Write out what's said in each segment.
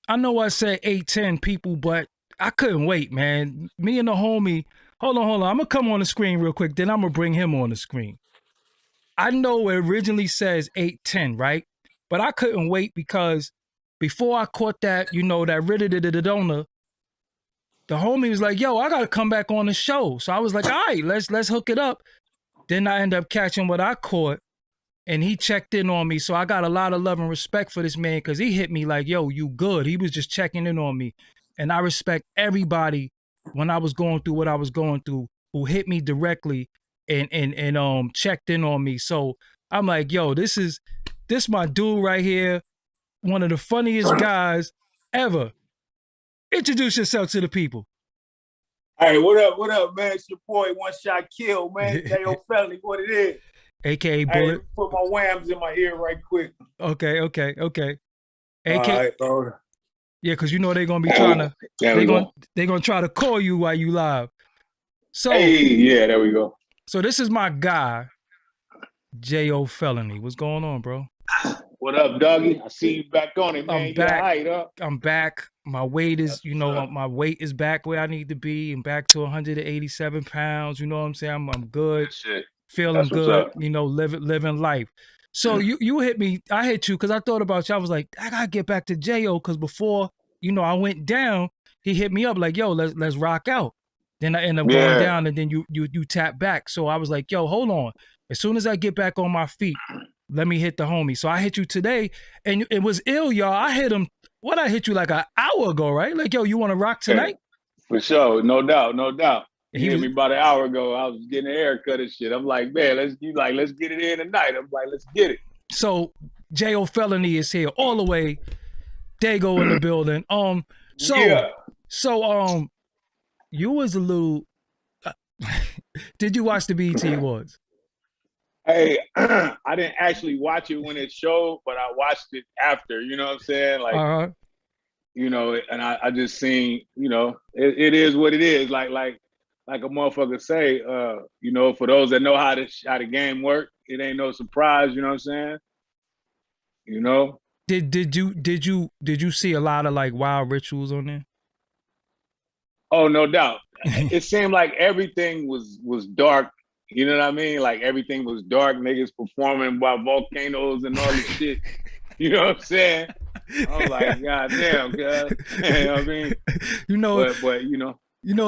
I know I said 8, 10 people, but I couldn't wait, man. Me and the homie. Hold on. I'm gonna come on the screen real quick. Then I'm gonna bring him on the screen. I know it originally says 8, 10, right? But I couldn't wait because before I caught that, that ridda the homie was like, "Yo, I gotta come back on the show." So I was like, "All right, let's hook it up." Then I end up catching what I caught, and he checked in on me. So I got a lot of love and respect for this man because he hit me like, "Yo, you good?" He was just checking in on me, and I respect everybody when I was going through what I was going through who hit me directly and checked in on me. So I'm like, "Yo, this my dude right here, one of the funniest guys ever." Introduce yourself to the people. Hey, what up, man? It's your boy, One Shot Kill, man. Jayo Felony, what it is. AKA Hey, let Bullet. me put my whams in my ear right quick. Okay. All AK, right, bro. yeah, because they're gonna be trying to There they're we gonna go. they're gonna try to call you while you live. Hey, So yeah, there we go. so this is my guy, Jayo Felony. What's going on, bro? What up, doggy? I see you back on it, I'm man. You all back. right, huh? I'm back. My weight is, That's what's up. my weight is back where I need to be. I'm back to 187 pounds. You know what I'm saying? I'm good, Good shit. feeling That's what's good. up. Living life. So you hit me. I hit you because I thought about you. I was like, I gotta get back to Jo because before I went down, he hit me up like, yo, let's rock out. Then I end up going Yeah. down, and then you tap back. So I was like, yo, hold on. As soon as I get back on my feet, let me hit the homie. So I hit you today, and it was ill, y'all. I hit him. What I hit you like an hour ago, right? Like, yo, you want to rock Yeah, tonight? for sure. No doubt, no doubt. And You he hit was me about an hour ago. I was getting a haircut and shit. I'm like, man, let's get it in tonight. I'm like, let's get it. so Jo Felony is here all the way. Dago in the building. So Yeah. so you was a little. Uh, did you watch the BET Awards? Hey, I didn't actually watch it when it showed, but I watched it after. You know what I'm saying? Like, Uh and I just seen, it is what it is. Like a motherfucker say, for those that know how the game work, it ain't no surprise. You know what I'm saying? You know? did you see a lot of like wild rituals on Oh, no doubt. there? It seemed like everything was dark. You know what I mean? Like everything was dark. Niggas performing by volcanoes and all this shit. You know what I'm saying? I was like, God damn, God. You know what I mean? you know, But a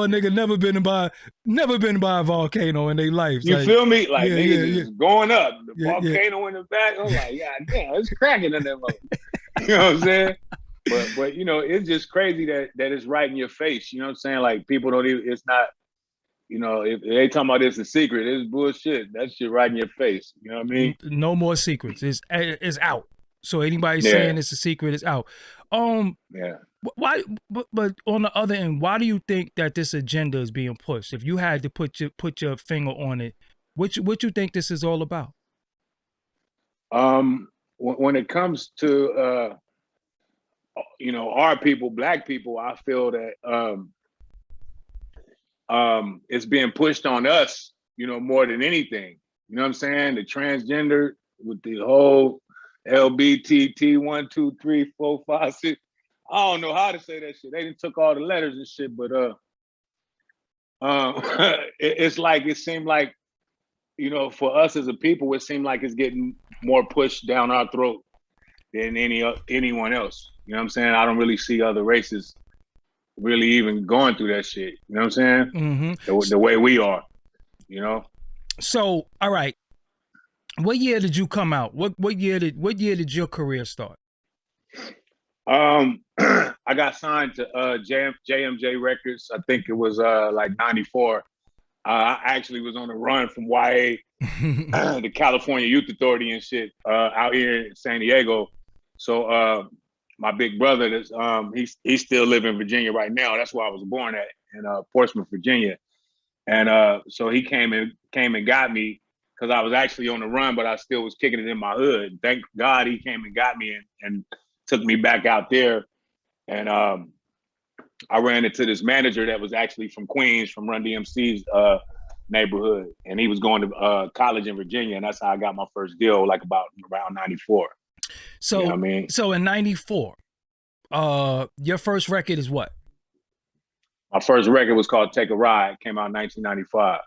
nigga never been by a volcano in their life. you Like, feel me? Like yeah, niggas yeah, yeah, is going up, the yeah, yeah. volcano in the back. I'm like, God damn, it's cracking in that mother. You know what I'm saying? But it's just crazy that it's right in your face. You know what I'm saying? Like people don't even. It's not. If they talking about it's a secret, it's bullshit. That shit right in your face. You know what I mean? No more secrets. It's out. So anybody Yeah, saying it's a secret is out. Um, yeah. why? But on the other end, why do you think that this agenda is being pushed? If you had to put your finger on it, what you think this is all about? When it comes to our people, black people, I feel that it's being pushed on us, more than anything. You know what I'm saying? The transgender with the whole LBTT 1, 2, 3, 4, 5, 6. I don't know how to say that shit. They didn't took all the letters and shit, but it's like it seemed like for us as a people, it seemed like it's getting more pushed down our throat than anyone else. You know what I'm saying? I don't really see other races really even going through that shit. You know what I'm saying? Mm-hmm. The way we are. You know. So, all right. What year did you come out? What year did your career start? I got signed to JMJ Records. I think it was like '94. I actually was on the run from YA, the California Youth Authority and shit, out here in San Diego. So my big brother, he's still living in Virginia right now. That's where I was born at, in Portsmouth, Virginia. And so he came and got me because I was actually on the run, but I still was kicking it in my hood. Thank God he came and got me and took me back out there. And I ran into this manager that was actually from Queens, from Run DMC's neighborhood, and he was going to college in Virginia, and that's how I got my first deal, like around '94. You know what So I mean? so in '94, Your first record is what? My first record was called Take a Ride. Came out in 1995.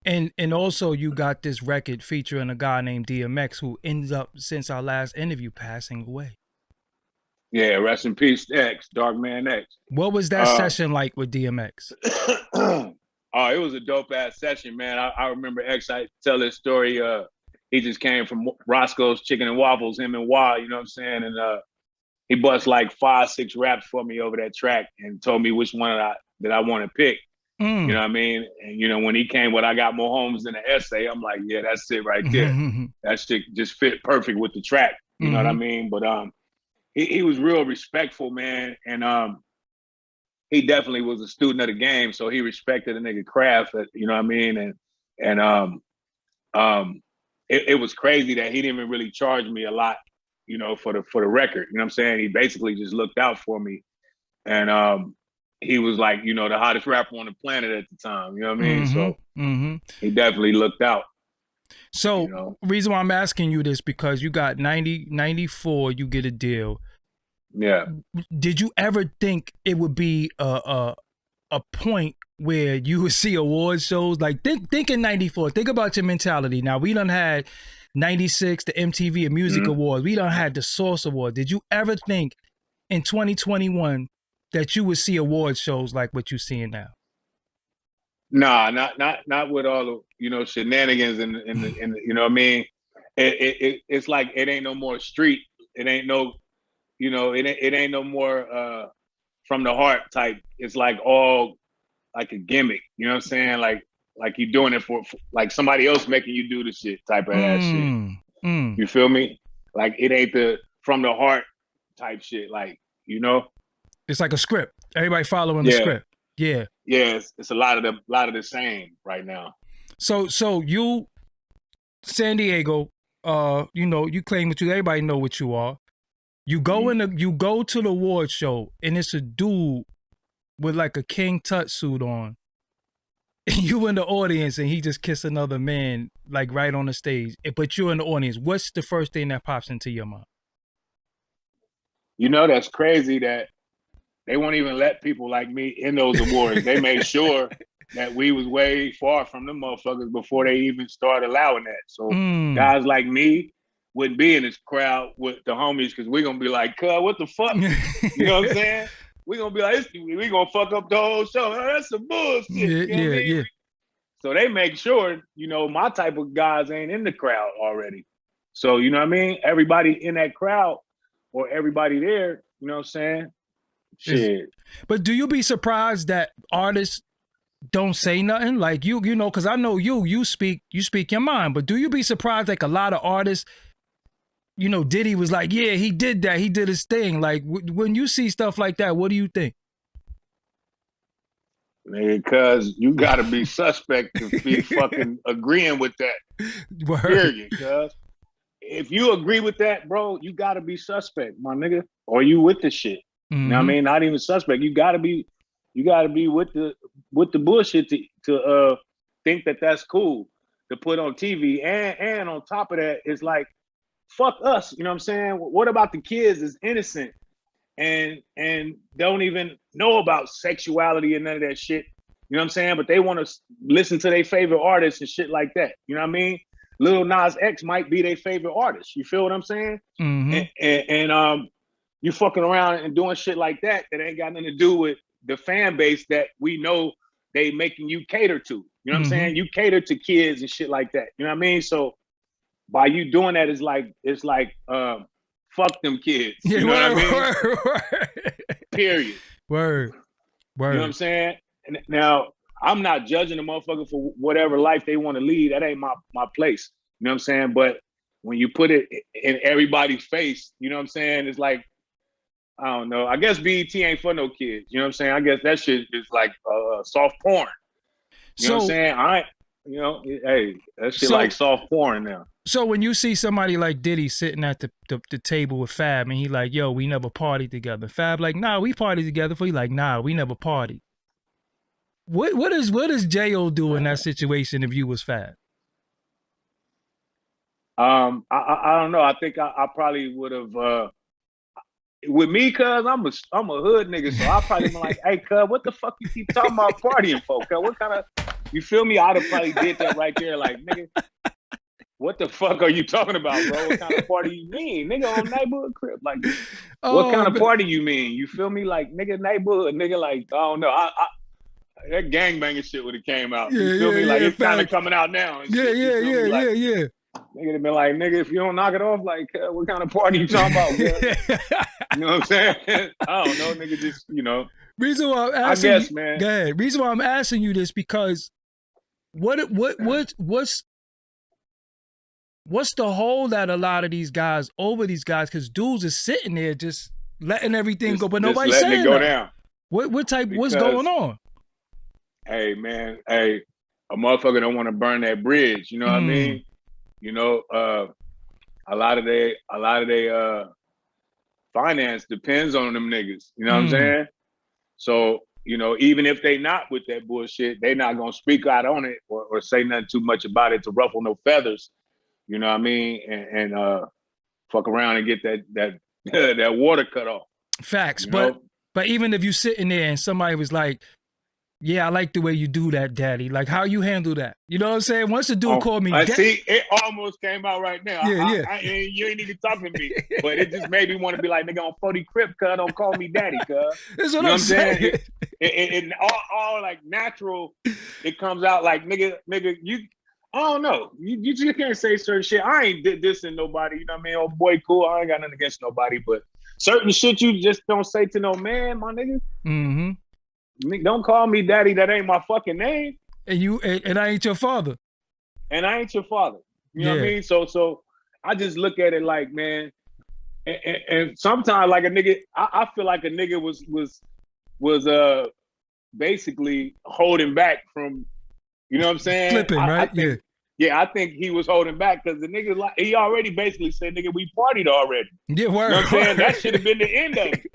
And also you got this record featuring a guy named DMX who ends up since our last interview passing away. Yeah, rest in peace, X, Dark Man X. What was that session like with DMX? Oh, it was a dope ass session, man. I remember X. I tell this story. He just came from Roscoe's Chicken and Waffles, him and Wild, you know what I'm saying? And he bust like 5, 6 raps for me over that track and told me which one that I want to pick. You know what I mean? And you know, when he came with I Got More Homes Than an Essay, I'm like, yeah, that's it right there. That shit just fit perfect with the track. You know what I mean? But he was real respectful, man. And he definitely was a student of the game. So he respected a nigga craft, you know what I mean? And it was crazy that he didn't even really charge me a lot, you know, for the record. You know what I'm saying? He basically just looked out for me. And he was like, you know, the hottest rapper on the planet at the time. You know what I mean? So he definitely looked out. So you know? Reason why I'm asking you this, because you got 94, you get a deal. Yeah. Did you ever think it would be a point where you would see award shows? Like think in 94, think about your mentality. Now we done had 96, the MTV Music Awards. We done had the Source Award. Did you ever think in 2021 that you would see award shows like what you're seeing now? Nah, not with all the, you know, shenanigans and you know what I mean? It's like it ain't no more street. It ain't no, you know, it ain't no more from the heart type. It's like all like a gimmick. You know what I'm saying? Like you doing it for like somebody else making you do the shit type of that shit. You feel me? Like it ain't the from the heart type shit. Like, you know? It's like a script. Everybody following the script. Yeah. Yeah, it's a lot of the same right now. So you, San Diego, you know, you claim that everybody know what you are. You go you go to the award show and it's a dude with like a King Tut suit on. And you in the audience and he just kissed another man like right on the stage. But you're in the audience. What's the first thing that pops into your mind? You know, that's crazy that they won't even let people like me in those awards. They made sure that we was way far from them motherfuckers before they even started allowing that. So guys like me wouldn't be in this crowd with the homies because we're gonna be like, "Cuz, what the fuck?" You know what I'm saying? We're gonna be like, we gonna fuck up the whole show. Oh, that's some bullshit. You know what I mean? So they make sure, you know, my type of guys ain't in the crowd already. So, you know what I mean? Everybody in that crowd or everybody there, you know what I'm saying? Shit. But do you be surprised that artists don't say nothing? Like you know, because I know you speak your mind. But do you be surprised like a lot of artists, you know, Diddy was like, yeah, he did that, he did his thing. Like when you see stuff like that, what do you think? Because you got to be suspect to be fucking agreeing with that. Word. Period. Cuz if you agree with that, bro, you got to be suspect, my nigga, or you with the shit. You know what I mean? Not even suspect. You gotta be with the bullshit to think that that's cool to put on TV. And on top of that, it's like, fuck us. You know what I'm saying? What about the kids that's innocent and don't even know about sexuality and none of that shit? You know what I'm saying? But they want to listen to their favorite artists and shit like that. You know what I mean? Lil Nas X might be their favorite artist. You feel what I'm saying? And you fucking around and doing shit like that ain't got nothing to do with the fan base that we know they making you cater to. You know what I'm saying? You cater to kids and shit like that. You know what I mean? So by you doing that, it's like fuck them kids. You know what I mean? Word. Period. Word. You know what I'm saying? And now I'm not judging the motherfucker for whatever life they want to lead. That ain't my place. You know what I'm saying? But when you put it in everybody's face, you know what I'm saying? It's like, I don't know. I guess BET ain't for no kids. You know what I'm saying? I guess that shit is like soft porn. You know what I'm saying? You know, hey, that shit like soft porn now. So when you see somebody like Diddy sitting at the table with Fab and he like, yo, we never partied together. Fab like, nah, we partied together. He like, nah, we never partied. What does Jayo do in that situation if you was Fab? I don't know. I think I probably would have with me, cuz I'm a hood nigga, so I'll probably be like, hey, cuz, what the fuck you keep talking about partying for? Cuz what kind of, you feel me? I'd have probably did that right there, like, nigga, what the fuck are you talking about, bro? What kind of party you mean? Nigga on neighborhood crib. Like, what kind Oh, of party you mean? You feel me? Like, nigga, neighborhood, nigga, like, I don't know. That gangbanging shit would have came out. You feel me? Like, it's kind of facts. coming out now and Yeah, shit. You yeah, feel me? yeah, Like, yeah, nigga have been like, nigga, if you don't knock it off, like, what kind of party you talking about, girl? yeah. You know what I'm saying? I don't know, nigga, just, you know. Reason why I'm I asking you, guess, man. go ahead. Reason why I'm asking you this because what's the hold that a lot of these guys over these guys? Because dudes is sitting there just letting everything go, but Just nobody's letting saying it go nothing. down. What's going on? Hey, man, hey, a motherfucker don't want to burn that bridge. You know what I mean? You know, a lot of they finance depends on them niggas. You know what I'm saying? So, you know, even if they not with that bullshit, they not gonna speak out on it or say nothing too much about it to ruffle no feathers. You know what I mean? And fuck around and get that that water cut off. Facts, You know? but even if you sitting there and somebody was like, yeah, I like the way you do that, daddy. Like how you handle that. You know what I'm saying? Once the dude called me I daddy. see, it almost came out right now. Yeah. You ain't even talking to me. But it just made me want to be like, nigga, on 40 Crip, cuz, don't call me daddy, cuz. That's what I'm saying. It all like natural, it comes out like, nigga, you, I don't know. You just can't say certain shit. I ain't did this in nobody, you know what I mean? Oh boy, cool. I ain't got nothing against nobody, but certain shit you just don't say to no man, my nigga. Mm-hmm. Don't call me daddy. That ain't my fucking name. And I ain't your father. And I ain't your father. You know what I mean? So I just look at it like, man, and sometimes like a nigga, I feel like a nigga was basically holding back from, you know what I'm saying? Flipping, right? I think he was holding back because the nigga, like, he already basically said, nigga, we partied already. Yeah, word. You know what I'm saying? That should have been the end of it.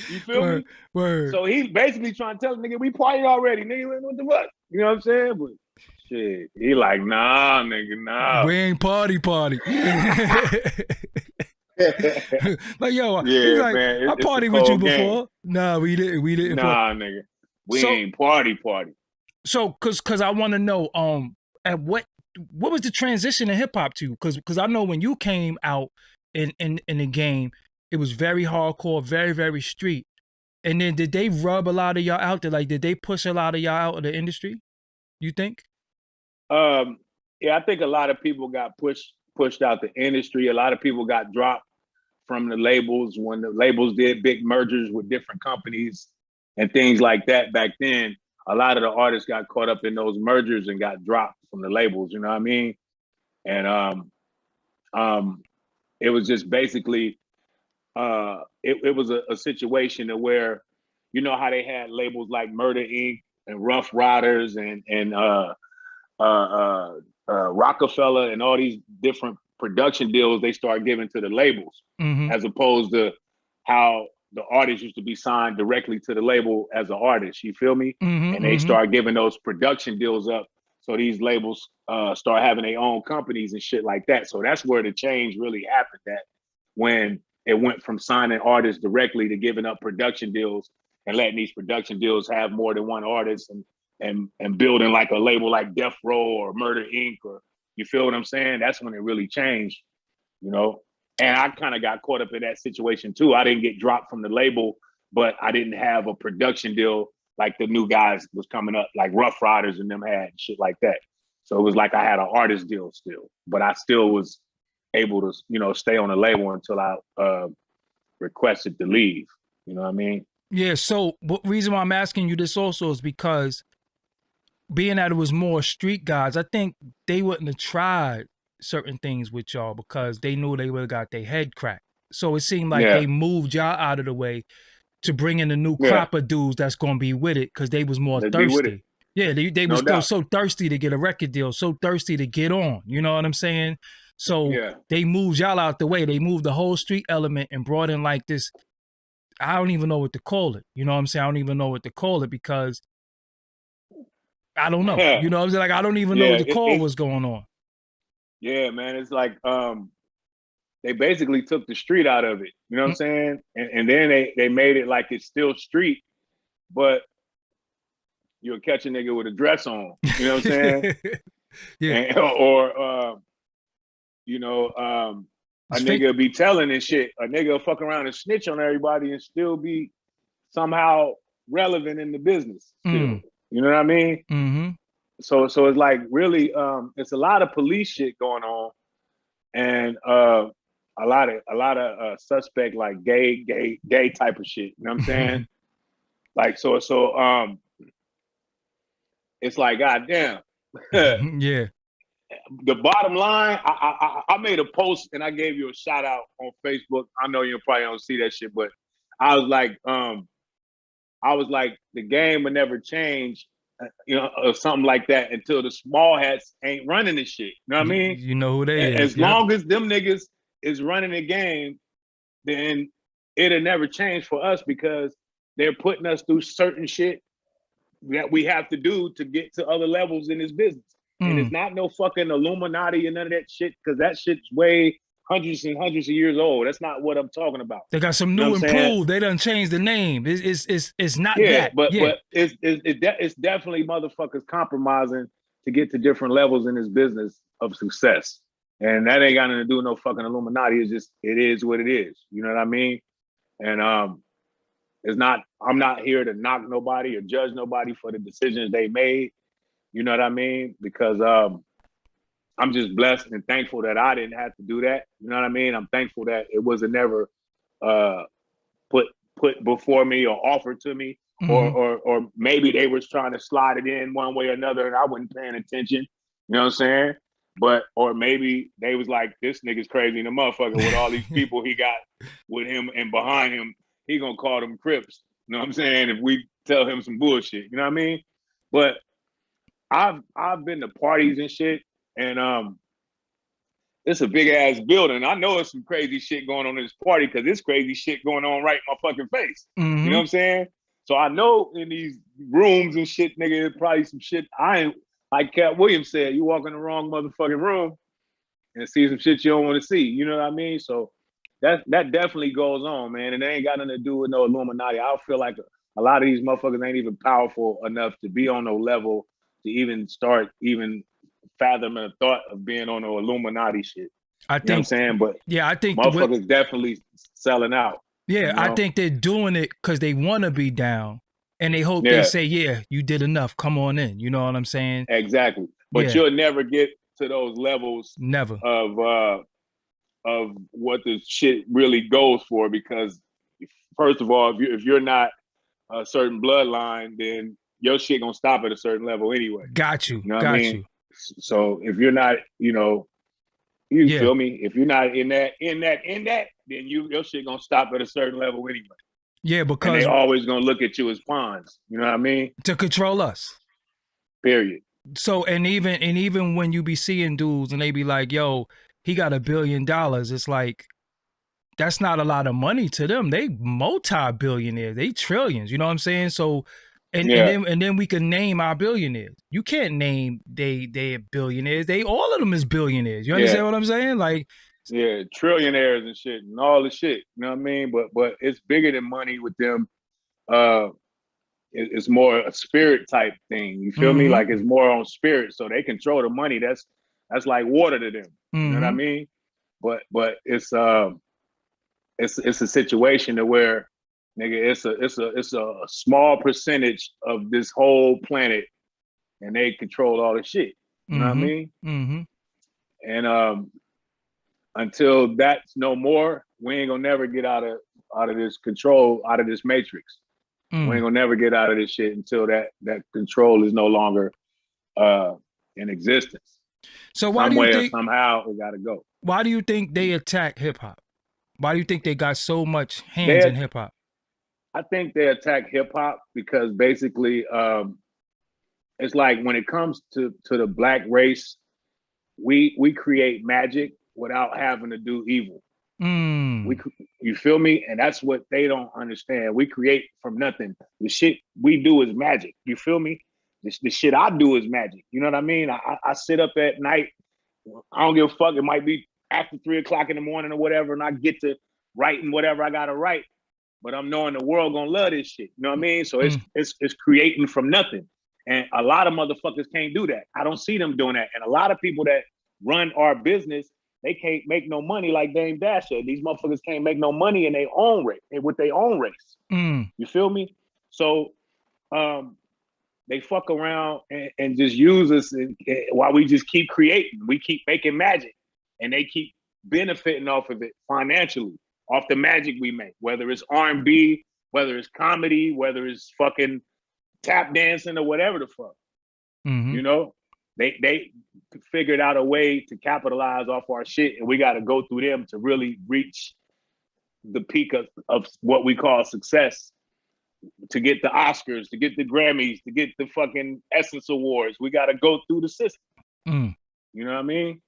You feel me? Word. So he basically trying to tell the nigga, we partied already, nigga, what the fuck? You know what I'm saying? But shit, he like, nah, nigga, nah. We ain't party. Like, yo, yeah, he's like, man, I partied with you before. Game. Nah, we didn't. Nah, nigga, we ain't party. So, cause I want to know, at what was the transition in hip hop to? Cause I know when you came out in the game, it was very hardcore, very very street. And then did they rub a lot of y'all out there? Like, did they push a lot of y'all out of the industry? You think? Yeah, I think a lot of people got pushed out the industry. A lot of people got dropped from the labels when the labels did big mergers with different companies and things like that back then. A lot of the artists got caught up in those mergers and got dropped from the labels, you know what I mean? And it was just basically it was a situation where, you know how they had labels like Murder Inc. and Rough Riders and Rockefeller and all these different production deals they start giving to the labels, as opposed to how the artist used to be signed directly to the label as an artist. You feel me? And they start giving those production deals up. So these labels start having their own companies and shit like that. So that's where the change really happened, that when it went from signing artists directly to giving up production deals and letting these production deals have more than one artist and building like a label like Death Row or Murder Inc. or, you feel what I'm saying? That's when it really changed, you know? And I kind of got caught up in that situation too. I didn't get dropped from the label, but I didn't have a production deal like the new guys was coming up, like Rough Riders and them had and shit like that. So it was like I had an artist deal still, but I still was able to, you know, stay on the label until I requested to leave. You know what I mean? Yeah. So the reason why I'm asking you this also is because being that it was more street guys, I think they wouldn't have tried certain things with y'all because they knew they would have got their head cracked. So it seemed like they moved y'all out of the way to bring in a new crop of dudes that's gonna be with it because they was more thirsty. Yeah, they were still so thirsty to get a record deal, so thirsty to get on. You know what I'm saying? So they moved y'all out the way. They moved the whole street element and brought in like this. I don't even know what to call it. You know what I'm saying? I don't even know what to call it because I don't know. You know what I'm saying? Like I don't even know what to call what's going on. Yeah, man. It's like they basically took the street out of it. You know what I'm saying? And then they made it like it's still street, but you'll catch a nigga with a dress on. You know what I'm saying? Yeah. And, or you know, a nigga be telling and shit. A nigga will fuck around and snitch on everybody and still be somehow relevant in the business still. You know what I mean? Mm-hmm. So it's like really, it's a lot of police shit going on, and a lot of suspect like gay type of shit. You know what I'm saying? Like so it's like goddamn. Yeah. The bottom line, I made a post and I gave you a shout out on Facebook. I know you probably don't see that shit, but I was like, the game would never change, you know, or something like that until the small hats ain't running this shit. You know what I mean? You know who they is. As long as them niggas is running the game, then it'll never change for us because they're putting us through certain shit that we have to do to get to other levels in this business. And it's not no fucking Illuminati and none of that shit, because that shit's way hundreds and hundreds of years old. That's not what I'm talking about. They got some new improved. They done changed the name. It's not that. But it's definitely motherfuckers compromising to get to different levels in this business of success. And that ain't got nothing to do with no fucking Illuminati. It's just, it is what it is. You know what I mean? And it's not, I'm not here to knock nobody or judge nobody for the decisions they made. You know what I mean? Because I'm just blessed and thankful that I didn't have to do that. You know what I mean? I'm thankful that it wasn't never put before me or offered to me, or maybe they was trying to slide it in one way or another and I wasn't paying attention. You know what I'm saying? But, or maybe they was like, this nigga's crazy in the motherfucker with all these people he got with him and behind him, he gonna call them Crips. You know what I'm saying? If we tell him some bullshit, you know what I mean? But I've been to parties and shit, and it's a big ass building. I know it's some crazy shit going on in this party because it's crazy shit going on right in my fucking face. You know what I'm saying? So I know in these rooms and shit, nigga, probably some shit I ain't, like Cat Williams said, you walk in the wrong motherfucking room and see some shit you don't want to see. You know what I mean? So that definitely goes on, man. And it ain't got nothing to do with no Illuminati. I feel like a lot of these motherfuckers ain't even powerful enough to be on no level to even start even fathoming a thought of being on no Illuminati shit. I think, you know what I'm saying? But yeah, I think motherfuckers definitely selling out. Yeah, you know? I think they're doing it because they want to be down. And they hope they say, yeah, you did enough. Come on in. You know what I'm saying? Exactly. But you'll never get to those levels of what the shit really goes for, because first of all, if you're not a certain bloodline, then your shit gonna stop at a certain level anyway. Got you. You know what Got I mean? you. So if you're not, you know, you feel me? If you're not in that, then your shit gonna stop at a certain level anyway. Yeah, because and they always gonna look at you as pawns. You know what I mean? To control us. Period. So and even when you be seeing dudes and they be like, yo, he got $1 billion, it's like that's not a lot of money to them. They multi-billionaires, they trillions, you know what I'm saying? So and then we can name our billionaires. You can't name they billionaires. They all of them is billionaires. You understand what I'm saying? Like trillionaires and shit and all the shit. You know what I mean? But it's bigger than money with them. It's more a spirit type thing. You feel me? Like it's more on spirit. So they control the money. That's like water to them. You know what I mean? But it's a situation to where, nigga, it's a small percentage of this whole planet, and they control all the shit. You know what I mean? And until that's no more, we ain't gonna never get out of this control, out of this matrix. We ain't gonna never get out of this shit until that control is no longer in existence. So why do you think somehow we gotta go? Why do you think they attack hip hop? Why do you think they got so much hands in hip hop? I think they attack hip hop because basically it's like when it comes to the black race, we create magic without having to do evil. You feel me? And that's what they don't understand. We create from nothing. The shit we do is magic. You feel me? The shit I do is magic. You know what I mean? I sit up at night. I don't give a fuck. It might be after 3 o'clock in the morning or whatever, and I get to writing whatever I gotta write. But I'm knowing the world gonna love this shit. You know what I mean? So it's creating from nothing. And a lot of motherfuckers can't do that. I don't see them doing that. And a lot of people that run our business, they can't make no money like Dame Dash said. These motherfuckers can't make no money in their own race, with their own race. You feel me? So they fuck around and just use us while we just keep creating. We keep making magic, and they keep benefiting off of it financially, off the magic we make, whether it's R&B, whether it's comedy, whether it's fucking tap dancing or whatever the fuck. You know, they figured out a way to capitalize off our shit, and we got to go through them to really reach the peak of what we call success, to get the Oscars, to get the Grammys, to get the fucking Essence Awards. We got to go through the system. You know what I mean?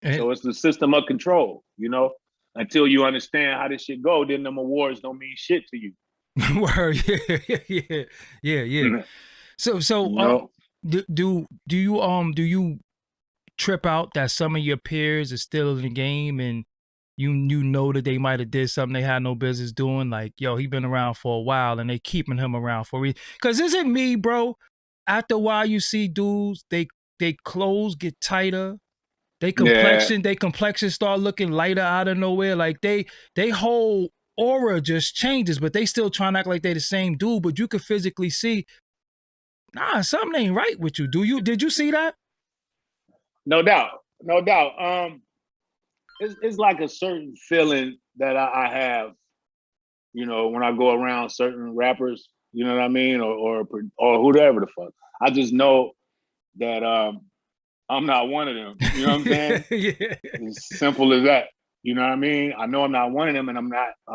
So it's the system of control, you know? Until you understand how this shit go, then them awards don't mean shit to you. Word, yeah. So you know? Do you trip out that some of your peers are still in the game, and you know that they might have did something they had no business doing? Like, yo, he been around for a while, and they keeping him around for a reason. Because isn't me, bro? After a while, you see dudes, they clothes get tighter. They complexion start looking lighter out of nowhere. Like they whole aura just changes, but they still trying to act like they the same dude. But you could physically see, nah, something ain't right with you. Did you see that? No doubt. It's like a certain feeling that I have, you know, when I go around certain rappers, you know what I mean, or whoever the fuck. I just know that I'm not one of them. You know what I'm saying? Yeah. As simple as that. You know what I mean? I know I'm not one of them, and I'm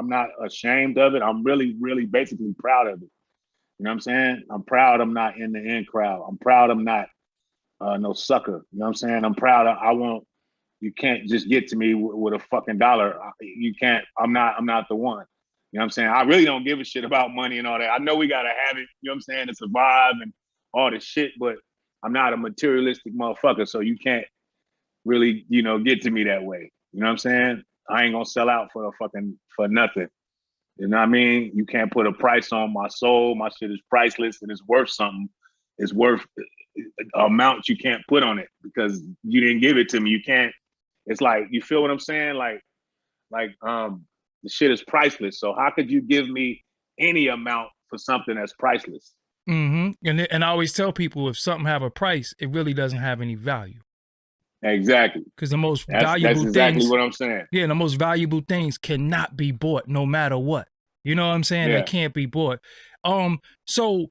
not ashamed of it. I'm really, really basically proud of it. You know what I'm saying? I'm proud I'm not in the in crowd. I'm proud I'm not no sucker. You know what I'm saying? I'm proud you can't just get to me with a fucking dollar. You can't, I'm not the one. You know what I'm saying? I really don't give a shit about money and all that. I know we gotta have it, you know what I'm saying, to survive and all this shit, but I'm not a materialistic motherfucker, so you can't really, you know, get to me that way. You know what I'm saying? I ain't gonna sell out for nothing. You know what I mean? You can't put a price on my soul. My shit is priceless, and it's worth something. It's worth amount you can't put on it because you didn't give it to me. You can't. It's like, you feel what I'm saying? Like the shit is priceless. So how could you give me any amount for something that's priceless? And I always tell people, if something have a price, it really doesn't have any value. Exactly. Because the most valuable that's exactly things, what I'm saying. Yeah, the most valuable things cannot be bought no matter what. You know what I'm saying? Yeah. They can't be bought. So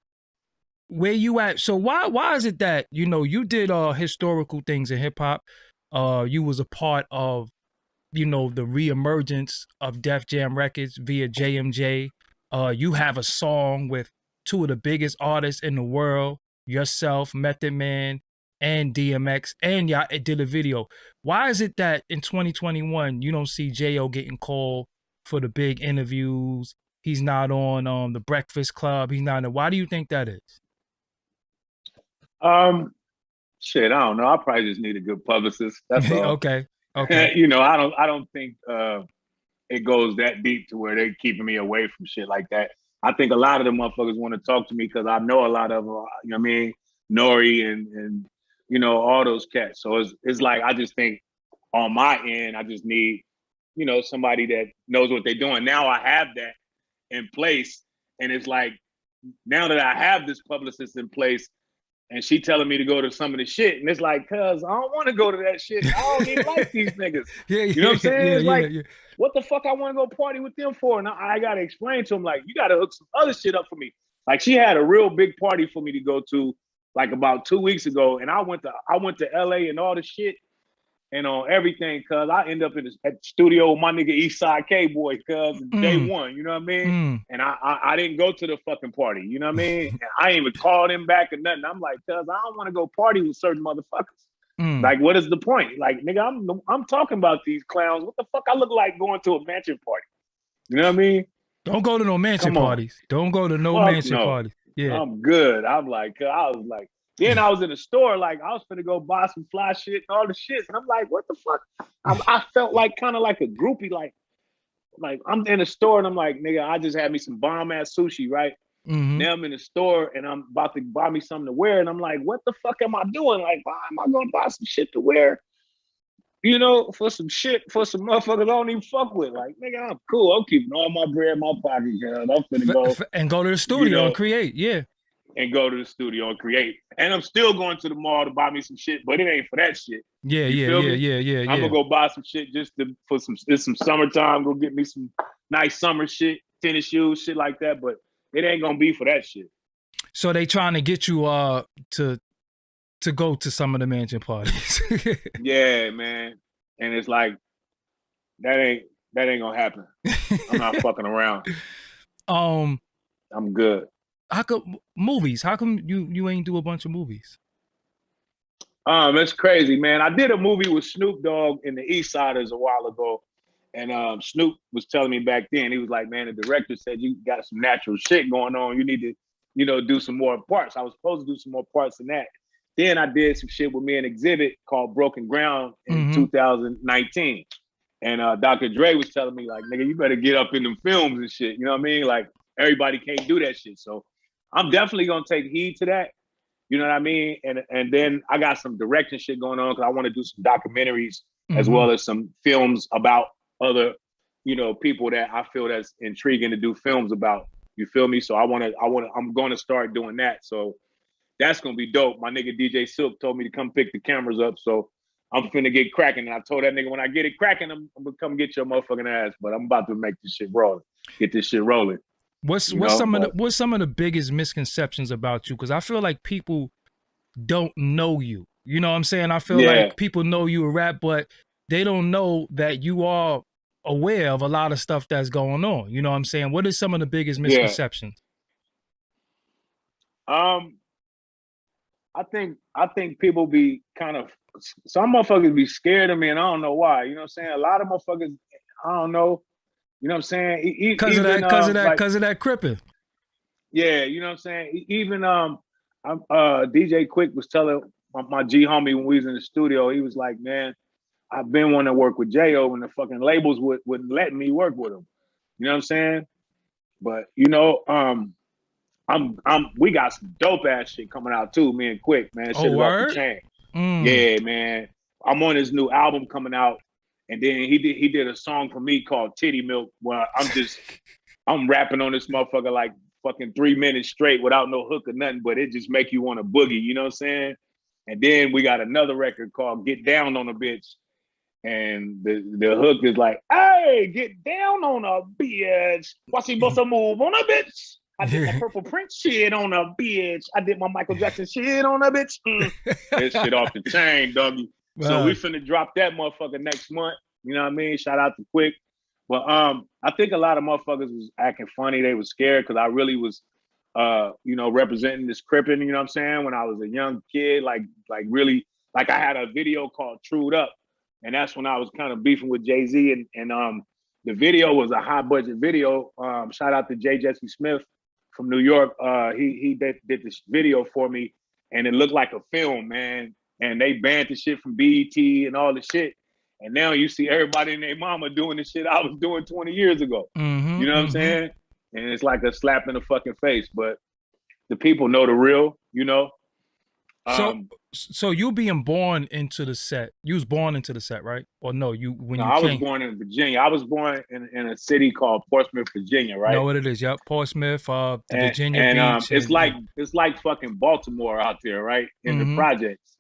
where you at? So why is it that, you know, you did historical things in hip hop? You was a part of, you know, the reemergence of Def Jam Records via JMJ. You have a song with two of the biggest artists in the world, yourself, Method Man, and DMX, and y'all did a video. Why is it that in 2021 you don't see Jayo getting called for the big interviews? He's not on the Breakfast Club. He's not. Why do you think that is? Shit, I don't know. I probably just need a good publicist. That's all. Okay. You know, I don't think it goes that deep to where they're keeping me away from shit like that. I think a lot of the motherfuckers want to talk to me because I know a lot of them, you know what I mean? Nori and you know, all those cats. So it's like, I just think on my end, I just need, you know, somebody that knows what they're doing. Now I have that in place. And it's like, now that I have this publicist in place, and she telling me to go to some of the shit, and it's like, cuz I don't want to go to that shit. I don't even like these niggas. You know what I'm saying? It's like, what the fuck I want to go party with them for? And I got to explain to them, like, you got to hook some other shit up for me. Like, she had a real big party for me to go to, like, about 2 weeks ago, and I went to LA and all the shit and on everything, cuz I end up at the studio with my nigga Eastside K-Boy, cuz day one, you know what I mean? And I didn't go to the fucking party, you know what I mean? And I ain't even called him back or nothing. I'm like, cuz I don't want to go party with certain motherfuckers. Like, what is the point? Like, nigga, I'm talking about these clowns. What the fuck I look like going to a mansion party? You know what I mean? Don't go to no mansion parties. Don't go to no mansion parties. Yeah, I'm good. I'm like, I was like, Then I was in the store, like I was finna go buy some fly shit and all the shit. And I'm like, what the fuck? I felt like kind of like a groupie, like I'm in the store and I'm like, nigga, I just had me some bomb ass sushi, right? Mm-hmm. Now I'm in the store and I'm about to buy me something to wear. And I'm like, what the fuck am I doing? Like, why am I gonna buy some shit to wear? You know, for some shit, for some motherfuckers I don't even fuck with. Like, nigga, I'm cool. I'm keeping all my bread in my pocket, girl. I'm finna go, And go to the you studio and know, create. Yeah. and go to the studio and create. And I'm still going to the mall to buy me some shit, but it ain't for that shit. Yeah, You yeah, feel yeah, me? yeah, yeah, I'm yeah. gonna go buy some shit just to for some. It's some summertime. Go get me some nice summer shit, tennis shoes, shit like that. But it ain't gonna be for that shit. So they trying to get you to go to some of the mansion parties. Yeah, man. And it's like that ain't gonna happen. I'm not fucking around. um, I'm good. how come movies? How come you ain't do a bunch of movies? It's crazy, man. I did a movie with Snoop Dogg in the East Siders a while ago, and Snoop was telling me back then. He was like, "Man, the director said you got some natural shit going on. You need to, do some more parts." I was supposed to do some more parts than that. Then I did some shit with me and Exhibit called Broken Ground in 2019, and Dr. Dre was telling me like, "Nigga, you better get up in them films and shit." You know what I mean? Like everybody can't do that shit. So I'm definitely gonna take heed to that. You know what I mean? And then I got some directing shit going on because I want to do some documentaries as well as some films about other, people that I feel that's intriguing to do films about. You feel me? So I'm going to start doing that. So that's going to be dope. My nigga DJ Silk told me to come pick the cameras up. So I'm finna get cracking. And I told that nigga when I get it cracking, I'm going to come get your motherfucking ass. But I'm about to make this shit rolling. Get this shit rolling. What's some of the biggest misconceptions about you? Because I feel like people don't know you. You know what I'm saying? I feel like people know you a rap, but they don't know that you are aware of a lot of stuff that's going on. You know what I'm saying? What are some of the biggest misconceptions? I think people be kind of some motherfuckers be scared of me, and I don't know why. You know what I'm saying? A lot of motherfuckers, I don't know. You know what I'm saying? Because of that crippin'. Yeah, you know what I'm saying? Even DJ Quick was telling my G homie when we was in the studio, he was like, "Man, I've been wanting to work with Jayo, and the fucking labels wouldn't let me work with him." You know what I'm saying? But we got some dope ass shit coming out too, me and Quick, man. Shit is off the chain. Yeah, man. I'm on his new album coming out, and then he did a song for me called Titty Milk, where I'm rapping on this motherfucker like fucking 3 minutes straight without no hook or nothing, but it just make you want to boogie, you know what I'm saying? And then we got another record called Get Down on a Bitch. And the hook is like, "Hey, get down on a bitch. Watch he bust a move on a bitch. I did my Purple Prince shit on a bitch. I did my Michael Jackson shit on a bitch." This shit off the chain, doggy. So we finna drop that motherfucker next month. You know what I mean? Shout out to Quick. But I think a lot of motherfuckers was acting funny. They was scared because I really was, representing this crippin'. You know what I'm saying? When I was a young kid, like really, like I had a video called "Trued Up," and that's when I was kind of beefing with Jay-Z. And the video was a high budget video. Shout out to J. Jesse Smith from New York. He did this video for me, and it looked like a film, man. And they banned the shit from BET and all the shit. And now you see everybody and their mama doing the shit I was doing 20 years ago. You know what I'm saying? And it's like a slap in the fucking face. But the people know the real, you know? So you being born into the set, you was born into the set, right? Or no, I was born in Virginia. I was born in a city called Portsmouth, Virginia, right? Know what it is, yep. Portsmouth, the Virginia Beach. It's like fucking Baltimore out there, right? In the projects.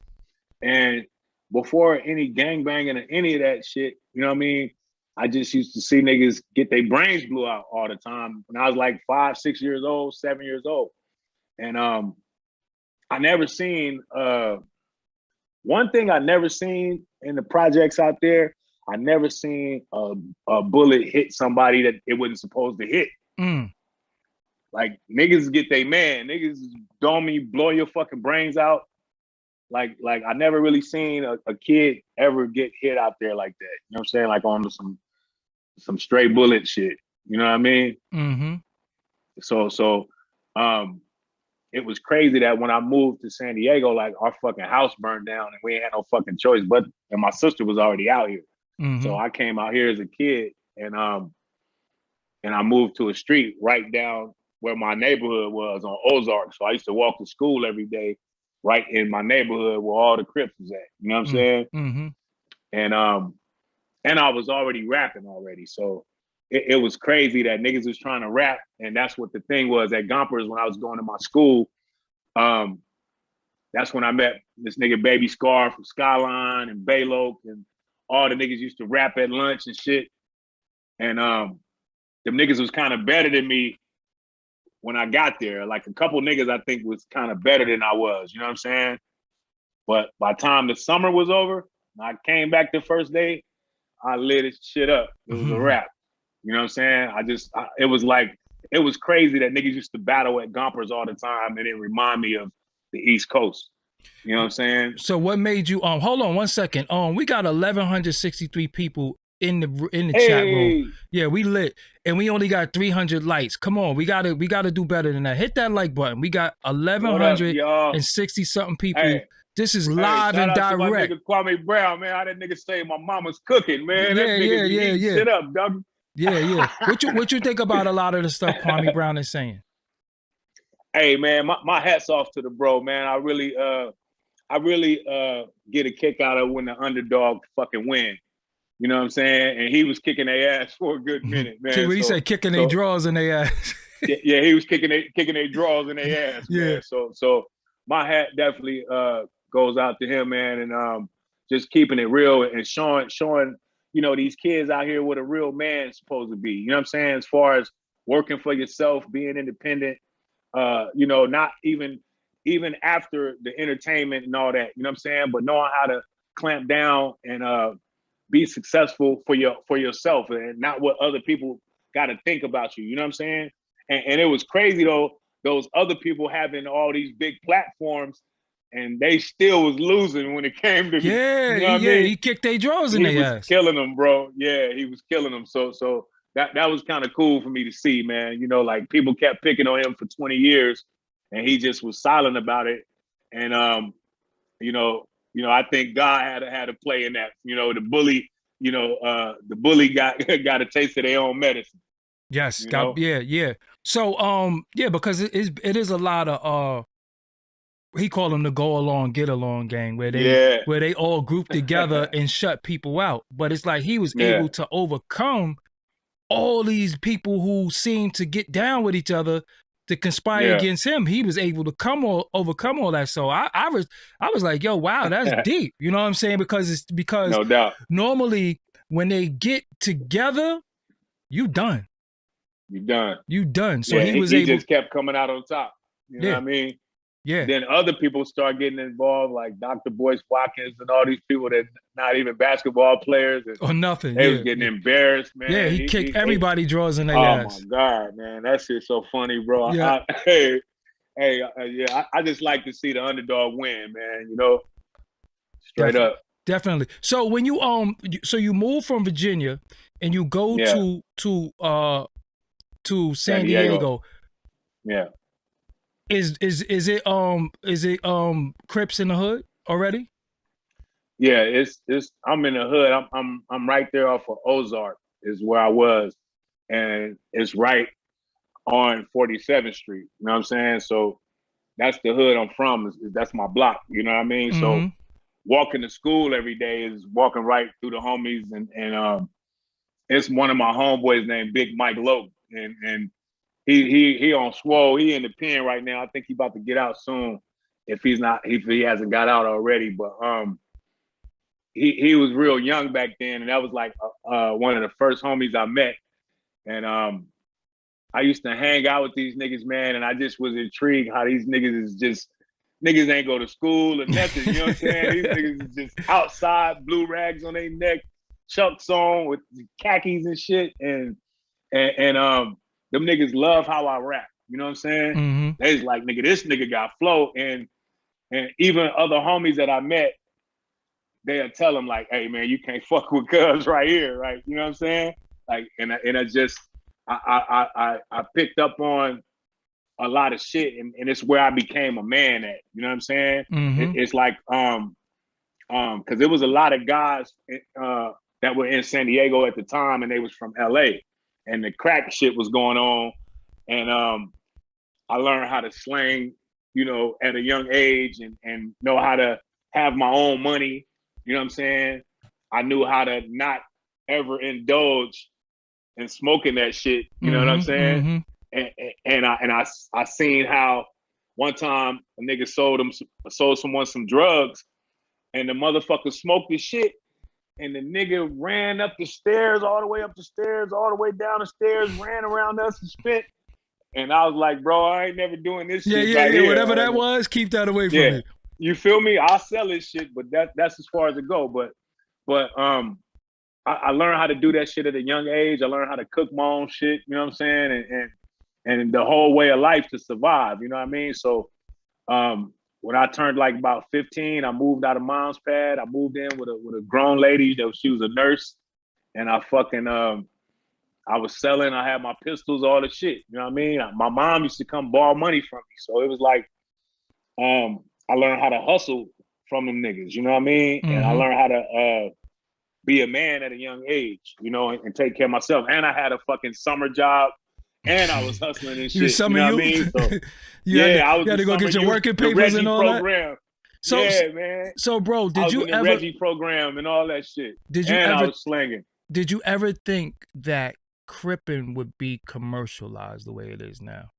And before any gangbanging or any of that shit, you know what I mean? I just used to see niggas get their brains blew out all the time when I was like 5, 6 years old, 7 years old. And I never seen one thing I never seen in the projects out there. I never seen a bullet hit somebody that it wasn't supposed to hit. Like niggas get they man, niggas dome you, blow your fucking brains out. Like I never really seen a kid ever get hit out there like that. You know what I'm saying? Like on some straight bullet shit. You know what I mean? So it was crazy that when I moved to San Diego, like our fucking house burned down and we ain't had no fucking choice. And my sister was already out here. So I came out here as a kid and I moved to a street right down where my neighborhood was on Ozark. So I used to walk to school every day right in my neighborhood where all the Crips was at. You know what I'm saying? And I was already rapping already. So it was crazy that niggas was trying to rap. And that's what the thing was at Gompers when I was going to my school. That's when I met this nigga Baby Scar from Skyline and Bayloke, and all the niggas used to rap at lunch and shit. And them niggas was kind of better than me when I got there. Like a couple niggas I think was kind of better than I was, you know what I'm saying? But by the time the summer was over, I came back the first day, I lit this shit up. It was a rap. You know what I'm saying? It was crazy that niggas used to battle at Gompers all the time, and it reminded me of the East Coast. You know what I'm saying? So what made you hold on 1 second. We got 1,163 people in the chat room. Yeah, we lit. And we only got 300 likes. Come on, we gotta do better than that. Hit that like button. We got 1,160 something people. Hey. This is live and direct. My nigga Kwame Brown, man. How that nigga say my mama's cooking, man. That nigga eating shit up, dog. Yeah. What you think about a lot of the stuff Kwame Brown is saying? Hey, man, my hat's off to the bro, man. I really get a kick out of when the underdog fucking win. You know what I'm saying? And he was kicking their ass for a good minute, man. See what he said, kicking their drawers in their ass. yeah, he was kicking their drawers in their ass, man. So my hat definitely goes out to him, man, and just keeping it real and showing, you know, these kids out here what a real man's supposed to be. You know what I'm saying? As far as working for yourself, being independent, you know, not even after the entertainment and all that, you know what I'm saying? But knowing how to clamp down and be successful for yourself and not what other people got to think about you. You know what I'm saying? And it was crazy though, those other people having all these big platforms and they still was losing when it came to me. You know what I mean? He kicked their drawers in their ass. He was killing them, bro. Yeah, he was killing them. So that was kind of cool for me to see, man. You know, like people kept picking on him for 20 years and he just was silent about it. And you know, I think God had a play in that. You know, the bully got a taste of their own medicine. Yes, yeah. So because it is a lot of he called them the go along, get along gang, where they all group together and shut people out. But it's like he was able to overcome all these people who seem to get down with each other to conspire against him. He was able to overcome all that. So I was like, yo, wow, that's deep. You know what I'm saying? Because no doubt. Normally when they get together, you done. So he just kept coming out on top. You know what I mean? Yeah. Then other people start getting involved, like Dr. Boyce Watkins and all these people that not even basketball players. Or nothing. They was getting embarrassed, man. Yeah, he kicked everybody draws in their ass. Oh my God, man. That shit's so funny, bro. Yeah. I just like to see the underdog win, man, you know? Straight up. Definitely. So when you you move from Virginia and you go to San Diego. Yeah. Is it Crips in the hood already? Yeah, it's I'm in the hood. I'm right there off of Ozark is where I was, and it's right on 47th Street. You know what I'm saying? So that's the hood I'm from. That's my block. You know what I mean? So walking to school every day is walking right through the homies, and it's one of my homeboys named Big Mike Lowe, and he on swole. He in the pen right now. I think he about to get out soon if he hasn't got out already. But he was real young back then, and that was like one of the first homies I met. And I used to hang out with these niggas, man, and I just was intrigued how these niggas ain't go to school or nothing. You know what I'm saying? These niggas is just outside, blue rags on their neck, chucks on with khakis and shit, and them niggas love how I rap. You know what I'm saying? They was like, nigga, this nigga got flow. And even other homies that I met, they'll tell them like, hey man, you can't fuck with cuz right here, right? You know what I'm saying? Like, and I picked up on a lot of shit, and it's where I became a man at. You know what I'm saying? It's like because there was a lot of guys that were in San Diego at the time, and they was from LA, and the crack shit was going on, and I learned how to slang, you know, at a young age, and know how to have my own money. You know what I'm saying? I knew how to not ever indulge in smoking that shit. You know what I'm saying? And I seen how one time a nigga sold someone some drugs, and the motherfucker smoked the shit, and the nigga ran up the stairs, all the way up the stairs, all the way down the stairs, ran around us and spit. And I was like, bro, I ain't never doing this shit. Yeah. Whatever that was, keep that away from me. You feel me? I'll sell this shit, but that's as far as it go. But I learned how to do that shit at a young age. I learned how to cook my own shit, you know what I'm saying? And the whole way of life to survive, you know what I mean? So when I turned like about 15, I moved out of mom's pad. I moved in with a grown lady she was a nurse, and I fucking I was selling. I had my pistols, all the shit. You know what I mean? My mom used to come borrow money from me, so it was like I learned how to hustle from them niggas. You know what I mean? And I learned how to be a man at a young age. You know, and take care of myself. And I had a fucking summer job. And I was hustling and shit. You know what I mean? So, I had to go get your working papers and all program. That. Man. So, bro, did you ever Reggie program and all that shit? I was slanging. Did you ever think that Crippin would be commercialized the way it is now?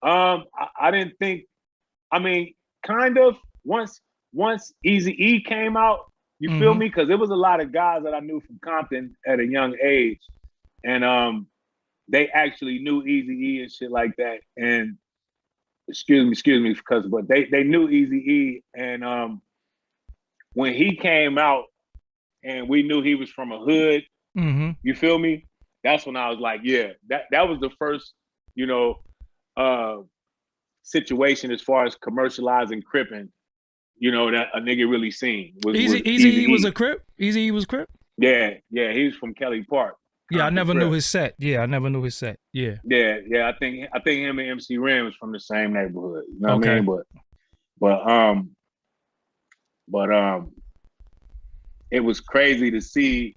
I didn't think. I mean, kind of. Once Eazy-E came out, you feel me? Because there was a lot of guys that I knew from Compton at a young age, and they actually knew Eazy-E and shit like that. And excuse me, but they knew Eazy-E, and when he came out, and we knew he was from a hood. You feel me? That's when I was like, yeah, that was the first, you know, situation as far as commercializing Crippin, you know, that a nigga really seen. Eazy-E was a Crip? Eazy-E was Crip? Yeah, he was from Kelly Park. Yeah, I never knew his set. Yeah. I think him and MC Ren was from the same neighborhood. You know what I mean? But it was crazy to see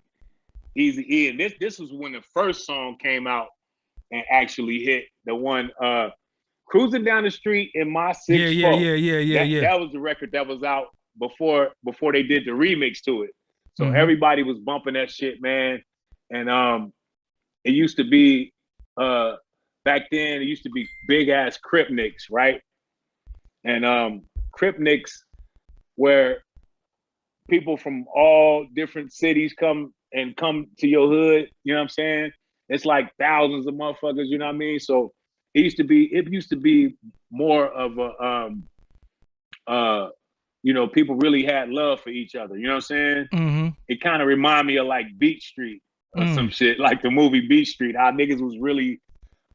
Eazy-E, and this was when the first song came out and actually hit, the one Cruising Down the Street in My 6'4". Yeah. That was the record that was out before they did the remix to it. So everybody was bumping that shit, man. And it used to be back then, it used to be big ass Cripniks, right? And Cripniks, where people from all different cities come to your hood, you know what I'm saying? It's like thousands of motherfuckers, you know what I mean? So it used to be more of a you know, people really had love for each other, you know what I'm saying? It kind of reminded me of like Beach Street or some shit, like the movie Beach Street, how niggas was really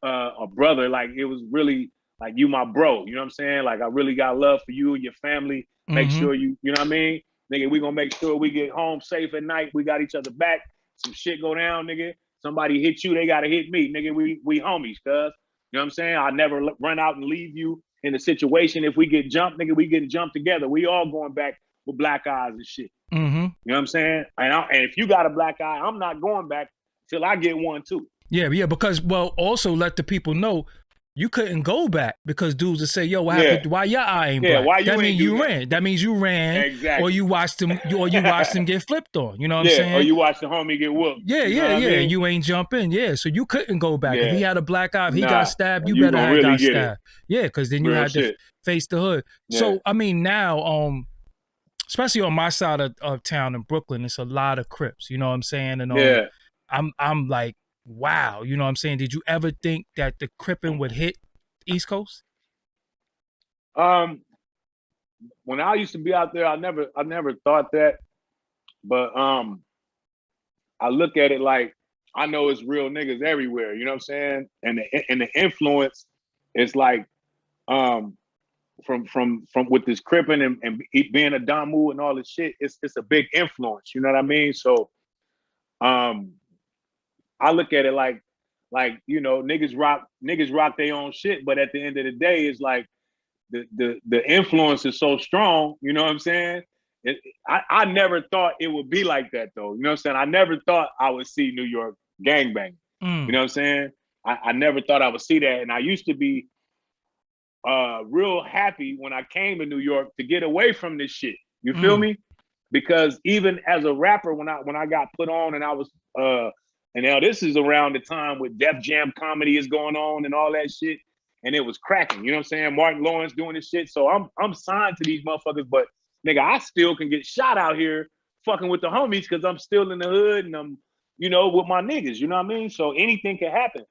a brother, like it was really like, you my bro, you know what I'm saying? Like I really got love for you and your family. Make sure you know what I mean? Nigga, we gonna make sure we get home safe at night. We got each other back. Some shit go down, nigga. Somebody hit you, they gotta hit me. Nigga, we homies, cuz. You know what I'm saying? I never run out and leave you in a situation. If we get jumped, nigga, we getting jumped together. We all going back with black eyes and shit. You know what I'm saying? And if you got a black eye, I'm not going back till I get one too. Yeah, because, well, also let the people know you couldn't go back because dudes would say, yo, what happened? Why your eye ain't black? Why that means you ran. That means you ran. Exactly. Or you watched them get flipped on. You know what I'm saying? Or you watched the homie get whooped. Yeah. I mean? You ain't jumping. Yeah. So you couldn't go back. If he had a black eye, if he got stabbed, you better have really got stabbed. Yeah, because then you had to face the hood. Yeah. So I mean now, especially on my side of town in Brooklyn, it's a lot of Crips. You know what I'm saying? And I'm like, wow. You know what I'm saying? Did you ever think that the Crippin would hit East Coast? When I used to be out there, I never thought that, but I look at it like I know it's real niggas everywhere. You know what I'm saying? And the influence is like from with this Crippin and being a Damu and all this shit. It's a big influence. You know what I mean? So I look at it like like, you know, niggas rock their own shit, but at the end of the day, it's like the influence is so strong, you know what I'm saying? I never thought it would be like that though. You know what I'm saying? I never thought I would see New York gangbang. You know what I'm saying? I never thought I would see that. And I used to be real happy when I came to New York to get away from this shit. You feel me? Because even as a rapper, when I got put on and I was and now this is around the time with Def Jam comedy is going on and all that shit. And it was cracking. You know what I'm saying? Martin Lawrence doing this shit. So I'm signed to these motherfuckers, but nigga, I still can get shot out here fucking with the homies because I'm still in the hood and I'm, you know, with my niggas. You know what I mean? So anything can happen.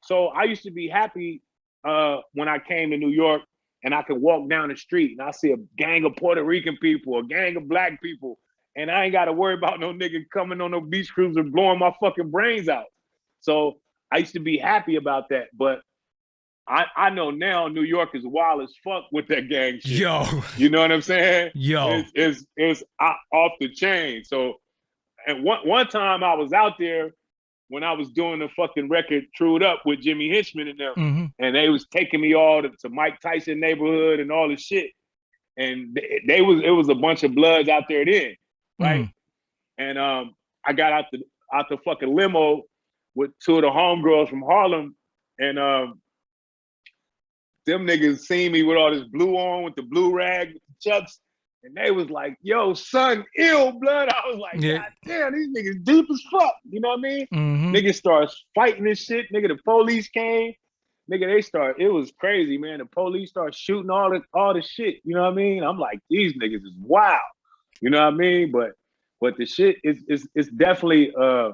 So I used to be happy when I came to New York and I could walk down the street and I see a gang of Puerto Rican people, a gang of black people, and I ain't got to worry about no nigga coming on no beach cruiser blowing my fucking brains out. So I used to be happy about that. But I know now New York is wild as fuck with that gang shit. Yo. You know what I'm saying? Yo. It's off the chain. So and one time I was out there when I was doing the fucking record Trued Up with Jimmy Hinchman and them, and they was taking me all to Mike Tyson neighborhood and all the shit. And it was a bunch of bloods out there then, right? And I got out the fucking limo with two of the homegirls from Harlem, and them niggas seen me with all this blue on, with the blue rag, with the chucks, and they was like, yo, son, ill blood. I was like, God damn, these niggas deep as fuck. You know what I mean? Niggas started fighting this shit. Nigga, the police came. Nigga, it was crazy, man. The police started shooting all the shit. You know what I mean? I'm like, these niggas is wild. You know what I mean? But the shit is definitely a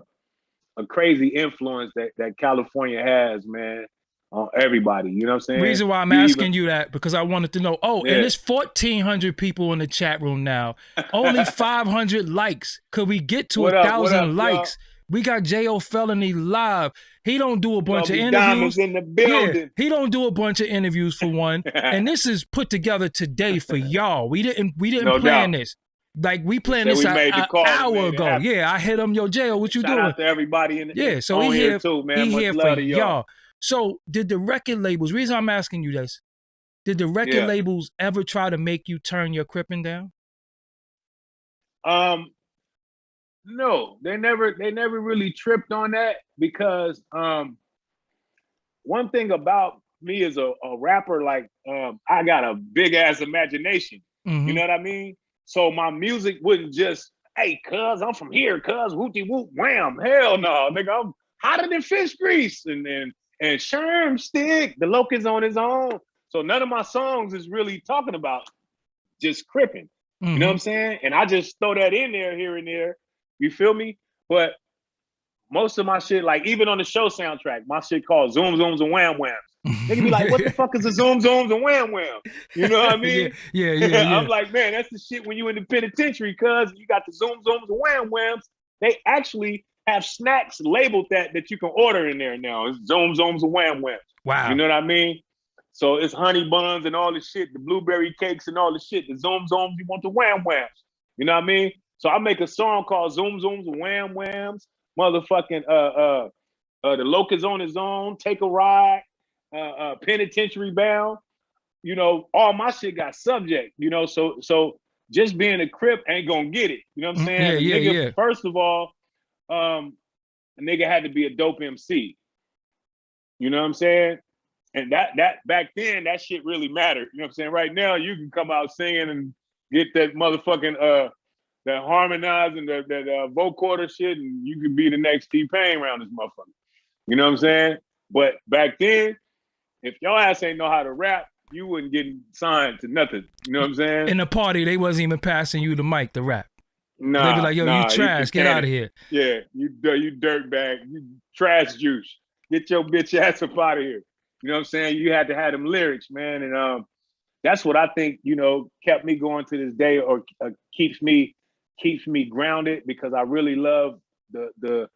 crazy influence that California has, man. On everybody, you know what I'm saying? Reason why I'm asking you that, because I wanted to know, and there's 1,400 people in the chat room now. Only 500 likes. Could we get to 1,000 likes? Y'all? We got Jayo Felony live. He don't do a bunch of interviews. In the building. Yeah, he don't do a bunch of interviews for one. And this is put together today for y'all. We didn't plan this. Like we planned this an hour ago. Yeah, I hit him, yo, Jayo, what you doing? Shout out to everybody in the so he here too, man. He here for y'all. So did the record labels, reason I'm asking you this, did the record labels ever try to make you turn your cripping down? No, they never really tripped on that because one thing about me as a rapper, like I got a big ass imagination. You know what I mean? So my music wouldn't just, hey, cuz I'm from here, cuz whoopty whoop wham. Hell no, nigga, I'm hotter than fish grease and Sherm Stick, the Locust on his own. So none of my songs is really talking about just cripping. You know what I'm saying? And I just throw that in there here and there. You feel me? But most of my shit, like even on the show soundtrack, my shit called Zoom Zooms and Wham Whams. They can be like, what the fuck is a Zoom Zooms and Wham Wham? You know what I mean? Yeah. I'm like, man, that's the shit when you in the penitentiary, cuz you got the Zoom Zooms and Wham Whams. They actually have snacks labeled that you can order in there now. It's Zoom Zooms and Wham Whams. Wow. You know what I mean? So it's honey buns and all the shit, the blueberry cakes and all the shit. The Zoom Zooms, you want the Wham Whams. You know what I mean? So I make a song called Zoom Zooms and Wham Whams. Motherfucking the Locust on his own, Take a Ride, Penitentiary Bound. You know, all my shit got subject, you know, so just being a Crip ain't gonna get it. You know what I'm saying? Yeah. First of all, a nigga had to be a dope MC. You know what I'm saying? And that back then, that shit really mattered. You know what I'm saying? Right now, you can come out singing and get that motherfucking that harmonizing, that vocoder shit, and you can be the next T-Pain around this motherfucker. You know what I'm saying? But back then, if your ass ain't know how to rap, you wouldn't get signed to nothing. You know what I'm saying? In the party, they wasn't even passing you the mic to rap. Nah, they'd be like, yo, you trash, get out of here. Yeah, you dirtbag, you trash juice. Get your bitch ass up out of here. You know what I'm saying? You had to have them lyrics, man. And that's what I think, you know, kept me going to this day, or keeps me grounded, because I really love the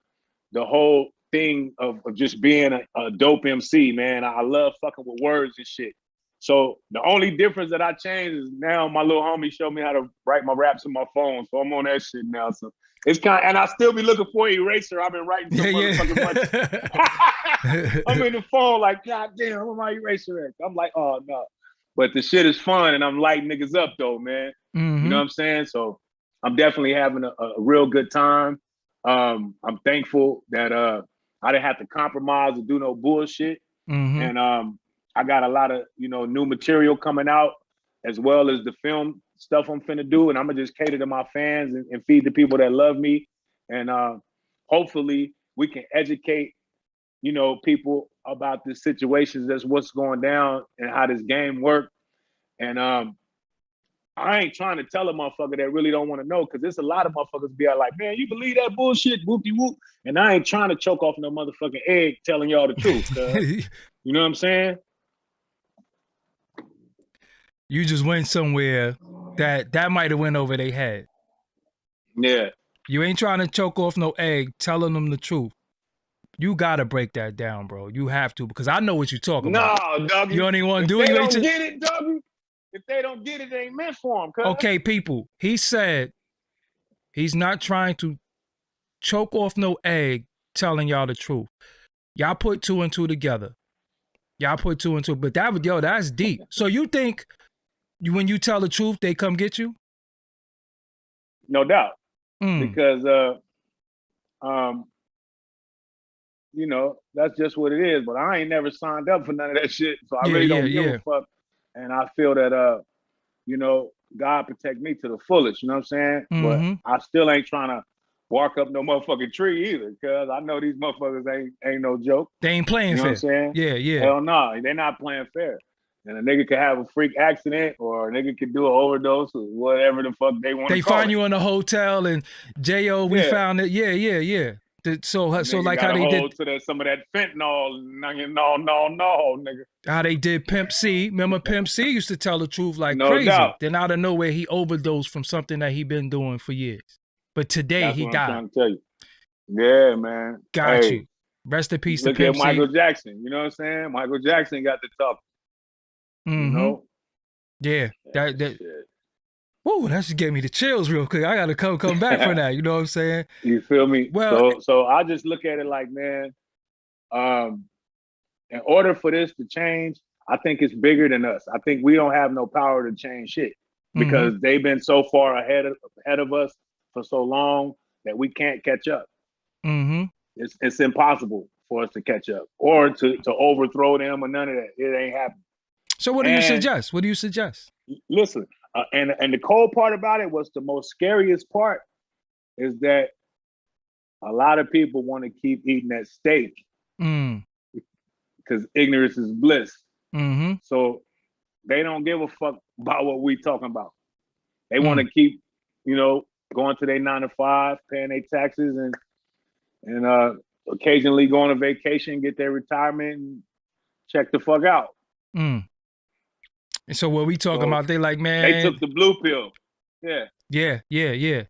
whole thing of just being a dope MC, man. I love fucking with words and shit. So the only difference that I changed is now my little homie showed me how to write my raps on my phone. So I'm on that shit now. So It's kind of, and I still be looking for an eraser. I've been writing so motherfucking much. I'm in the phone like, God damn, where my eraser at? I'm like, oh no. But the shit is fun, and I'm lighting niggas up though, man. Mm-hmm. You know what I'm saying? So I'm definitely having a real good time. I'm thankful that I didn't have to compromise or do no bullshit. Mm-hmm. And I got a lot of, you know, new material coming out, as well as the film stuff I'm finna do. And I'm gonna just cater to my fans and feed the people that love me. And hopefully we can educate, you know, people about the situations, that's what's going down and how this game works. And I ain't trying to tell a motherfucker that really don't want to know, because there's a lot of motherfuckers be like, man, you believe that bullshit, whoopty whoop. And I ain't trying to choke off no motherfucking egg telling y'all the truth. You know what I'm saying? You just went somewhere that might have went over their head. Yeah. You ain't trying to choke off no egg, telling them the truth. You gotta break that down, bro. You have to, because I know what you're talking about. No, Dougie. You don't even want to do it. it. If they don't get it, Dougie, if they don't get it, it ain't meant for them. Okay, people. He said he's not trying to choke off no egg, telling y'all the truth. Y'all put 2 and 2 together. Y'all put 2 and 2. But that's deep. So you think when you tell the truth, they come get you? No doubt. Because you know, that's just what it is. But I ain't never signed up for none of that shit. So I really don't give a fuck. And I feel that you know, God protect me to the fullest, you know what I'm saying? Mm-hmm. But I still ain't trying to bark up no motherfucking tree either, because I know these motherfuckers ain't no joke. They ain't playing fair. You know what I'm saying? Yeah. Hell no, they're not playing fair. And a nigga could have a freak accident, or a nigga could do an overdose, or whatever the fuck they want to call it. They find you in a hotel, and Jayo, we found it. Yeah. So like how they did to that, some of that fentanyl, no, nigga. How they did Pimp C. Remember Pimp C used to tell the truth like no crazy. Doubt. Then out of nowhere he overdosed from something that he been doing for years. But today That's he what died. I'm trying to tell you. Yeah, man. Got you. Rest in peace to Pimp C. Look at Michael Jackson. You know what I'm saying? Michael Jackson got the talk. Mm-hmm. You know? Yeah. That whoa, that just gave me the chills real quick. I gotta come back from that. You know what I'm saying? You feel me? Well, so I just look at it like, man, in order for this to change, I think it's bigger than us. I think we don't have no power to change shit, because they've been so far ahead of us for so long that we can't catch up. Mm-hmm. It's impossible for us to catch up or to overthrow them or none of that. It ain't happening. So what do you suggest? What do you suggest? Listen, and the cold part about it was the most scariest part is that a lot of people want to keep eating that steak because ignorance is bliss. Mm-hmm. So they don't give a fuck about what we talking about. They want to keep, you know, going to their 9 to 5, paying their taxes, and occasionally going on vacation, get their retirement, and check the fuck out. And so what we talking about, they like, man, they took the blue pill. Yeah.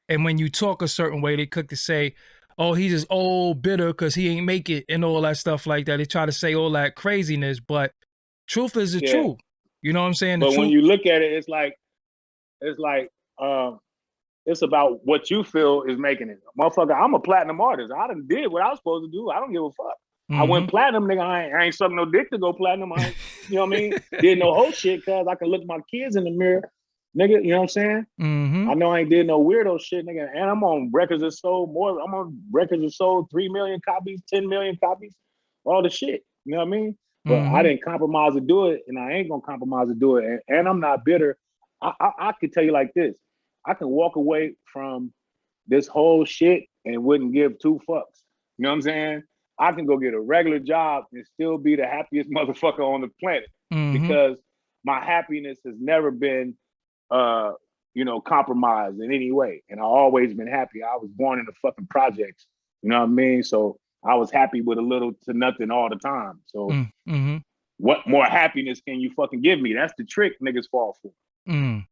And when you talk a certain way, they could say, oh, he's just old, bitter because he ain't make it and all that stuff like that. They try to say all that craziness, but truth is the truth. You know what I'm saying? But when you look at it, it's like it's about what you feel is making it. Motherfucker, I'm a platinum artist. I done did what I was supposed to do. I don't give a fuck. I went platinum, nigga. I ain't sucking no dick to go platinum. You know what I mean? Did no whole shit because I can look my kids in the mirror, nigga. You know what I'm saying? I know I ain't did no weirdo shit, nigga. And I'm on records that sold more. I'm on records that sold 3 million copies, 10 million copies, all the shit. You know what I mean? But I didn't compromise to do it, and I ain't gonna compromise to do it. And I'm not bitter. I could tell you like this: I can walk away from this whole shit and wouldn't give 2 fucks. You know what I'm saying? I can go get a regular job and still be the happiest motherfucker on the planet because my happiness has never been, you know, compromised in any way. And I've always been happy. I was born in the fucking projects. You know what I mean? So I was happy with a little to nothing all the time. So what more happiness can you fucking give me? That's the trick niggas fall for. You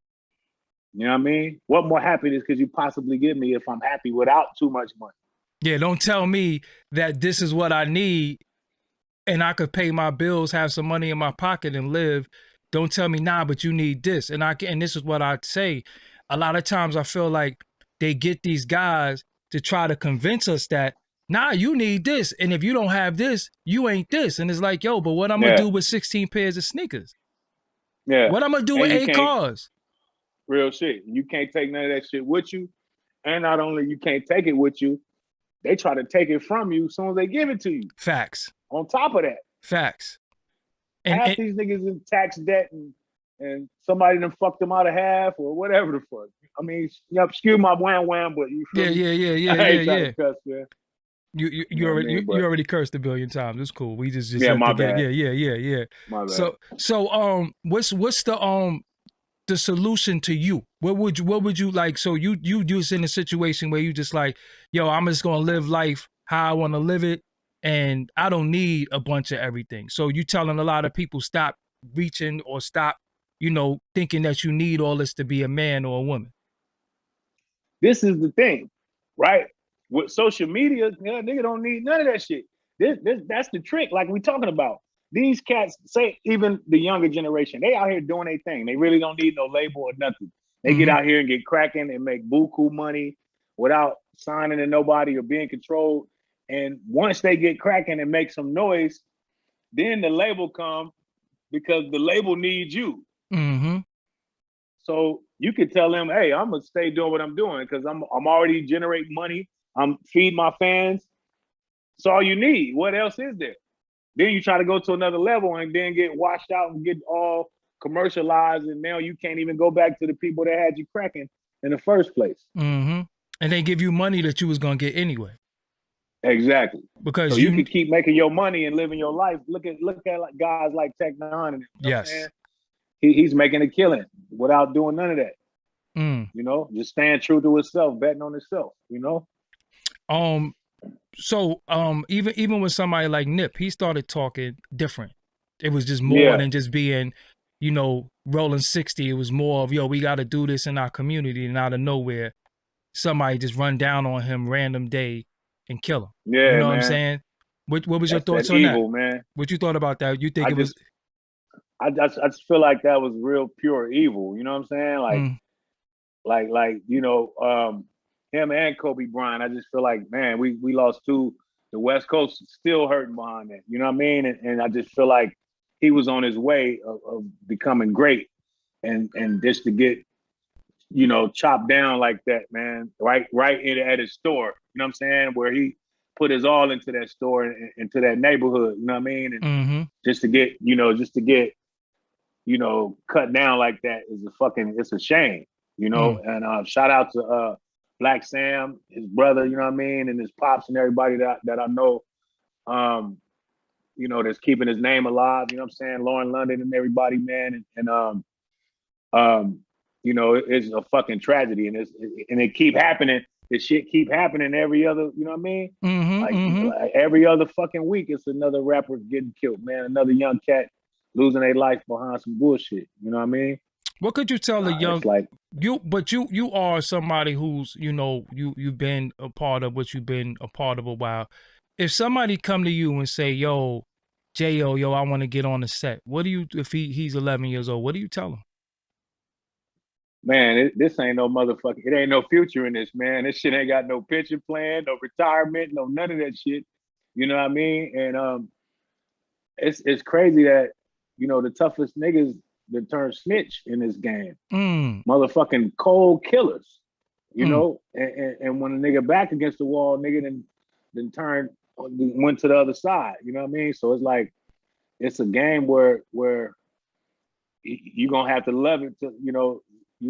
know what I mean? What more happiness could you possibly give me if I'm happy without too much money? Yeah, don't tell me that this is what I need and I could pay my bills, have some money in my pocket and live. Don't tell me, nah, but you need this. And this is what I'd say. A lot of times I feel like they get these guys to try to convince us that, nah, you need this. And if you don't have this, you ain't this. And it's like, yo, but what I'm going to do with 16 pairs of sneakers? Yeah. What I'm going to do And with you 8 can't, cars? real shit. You can't take none of that shit with you. And not only you can't take it with you, they try to take it from you as soon as they give it to you. Facts. On top of that. Facts. Half these niggas in tax debt and somebody done fucked them out of half or whatever the fuck. I mean, excuse my wham, but you feel me? I ain't trying to cuss, man. You already cursed a billion times. It's cool. We just yeah, my bad. Yeah. My bad. So what's the solution to you? What would you like? So you just in a situation where you just like, yo, I'm just gonna live life how I want to live it, and I don't need a bunch of everything. So you telling a lot of people stop reaching or stop, thinking that you need all this to be a man or a woman. This is the thing, right? With social media, nigga don't need none of that shit. That's the trick, like we talking about. These cats, say even the younger generation, they out here doing their thing. They really don't need no label or nothing. They get out here and get cracking and make buku money without signing to nobody or being controlled. And once they get cracking and make some noise, then the label come because the label needs you. Mm-hmm. So you could tell them, hey, I'm gonna stay doing what I'm doing because I'm already generating money. I'm feeding my fans. It's all you need. What else is there? Then you try to go to another level and then get washed out and get all commercialized, and now you can't even go back to the people that had you cracking in the first place. Mm-hmm. And they give you money that you was gonna get anyway. Exactly. Because so you can keep making your money and living your life. Look at like guys like Tech Nine and yes. He's making a killing without doing none of that. Mm. Just staying true to himself, betting on himself, So even with somebody like Nip, he started talking different. It was just more than just being, rolling 60. It was more of, yo, we got to do this in our community, and out of nowhere, somebody just run down on him random day and kill him. Yeah, you know man. what I'm saying? What was your thoughts on evil, that? Man. What you thought about that? You think I just feel like that was real pure evil. You know what I'm saying? Like him and Kobe Bryant. I just feel like, man, we lost two. The West Coast is still hurting behind that. You know what I mean? And I just feel like he was on his way of becoming great, and just to get chopped down like that, man. Right at his store. You know what I'm saying? Where he put his all into that store and into that neighborhood. You know what I mean? And just to get cut down like that is it's a shame. And shout out to Black Sam, his brother, you know what I mean, and his pops and everybody that I know, that's keeping his name alive. You know what I'm saying? Lauren London and everybody, man, it's a fucking tragedy, and it keep happening. This shit keep happening every other, you know what I mean? Like every other fucking week, it's another rapper getting killed, man. Another young cat losing their life behind some bullshit. You know what I mean? What could you tell a young like you are somebody who's you've been a part of what you've been a part of a while. If somebody come to you and say, yo, Jayo, I want to get on the set, what do you, if he's 11 years old, what do you tell him? Man, this ain't no motherfucker. It ain't no future in this, man. This shit ain't got no pension plan, no retirement, no none of that shit. You know what I mean? And it's crazy that the toughest niggas that turn snitch in this game, motherfucking cold killers. And when a nigga back against the wall, nigga then went to the other side. You know what I mean? So it's like it's a game where you gonna have to love it you're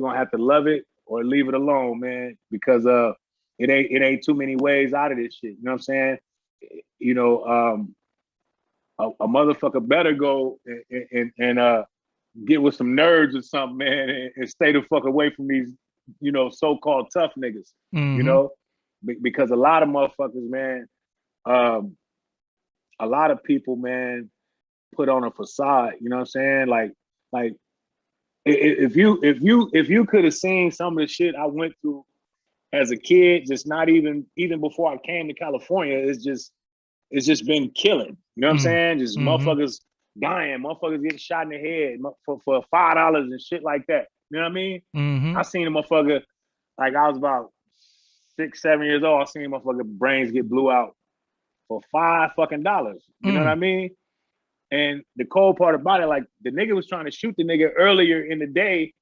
gonna have to love it or leave it alone, man, because it ain't too many ways out of this shit. You know what I'm saying? A motherfucker better go and get with some nerds or something, man, and stay the fuck away from these, so-called tough niggas. Because a lot of motherfuckers, man, a lot of people, man, put on a facade. You know what I'm saying? Like if you could have seen some of the shit I went through as a kid, just not even before I came to California, it's just been killing. You know what I'm saying? Just motherfuckers dying, motherfuckers getting shot in the head for $5 and shit like that. You know what I mean? I seen a motherfucker, like I was about 6, 7 years old, I seen motherfucking brains get blew out for $5 fucking. You know what I mean? And the cold part about it, like the nigga was trying to shoot the nigga earlier in the day,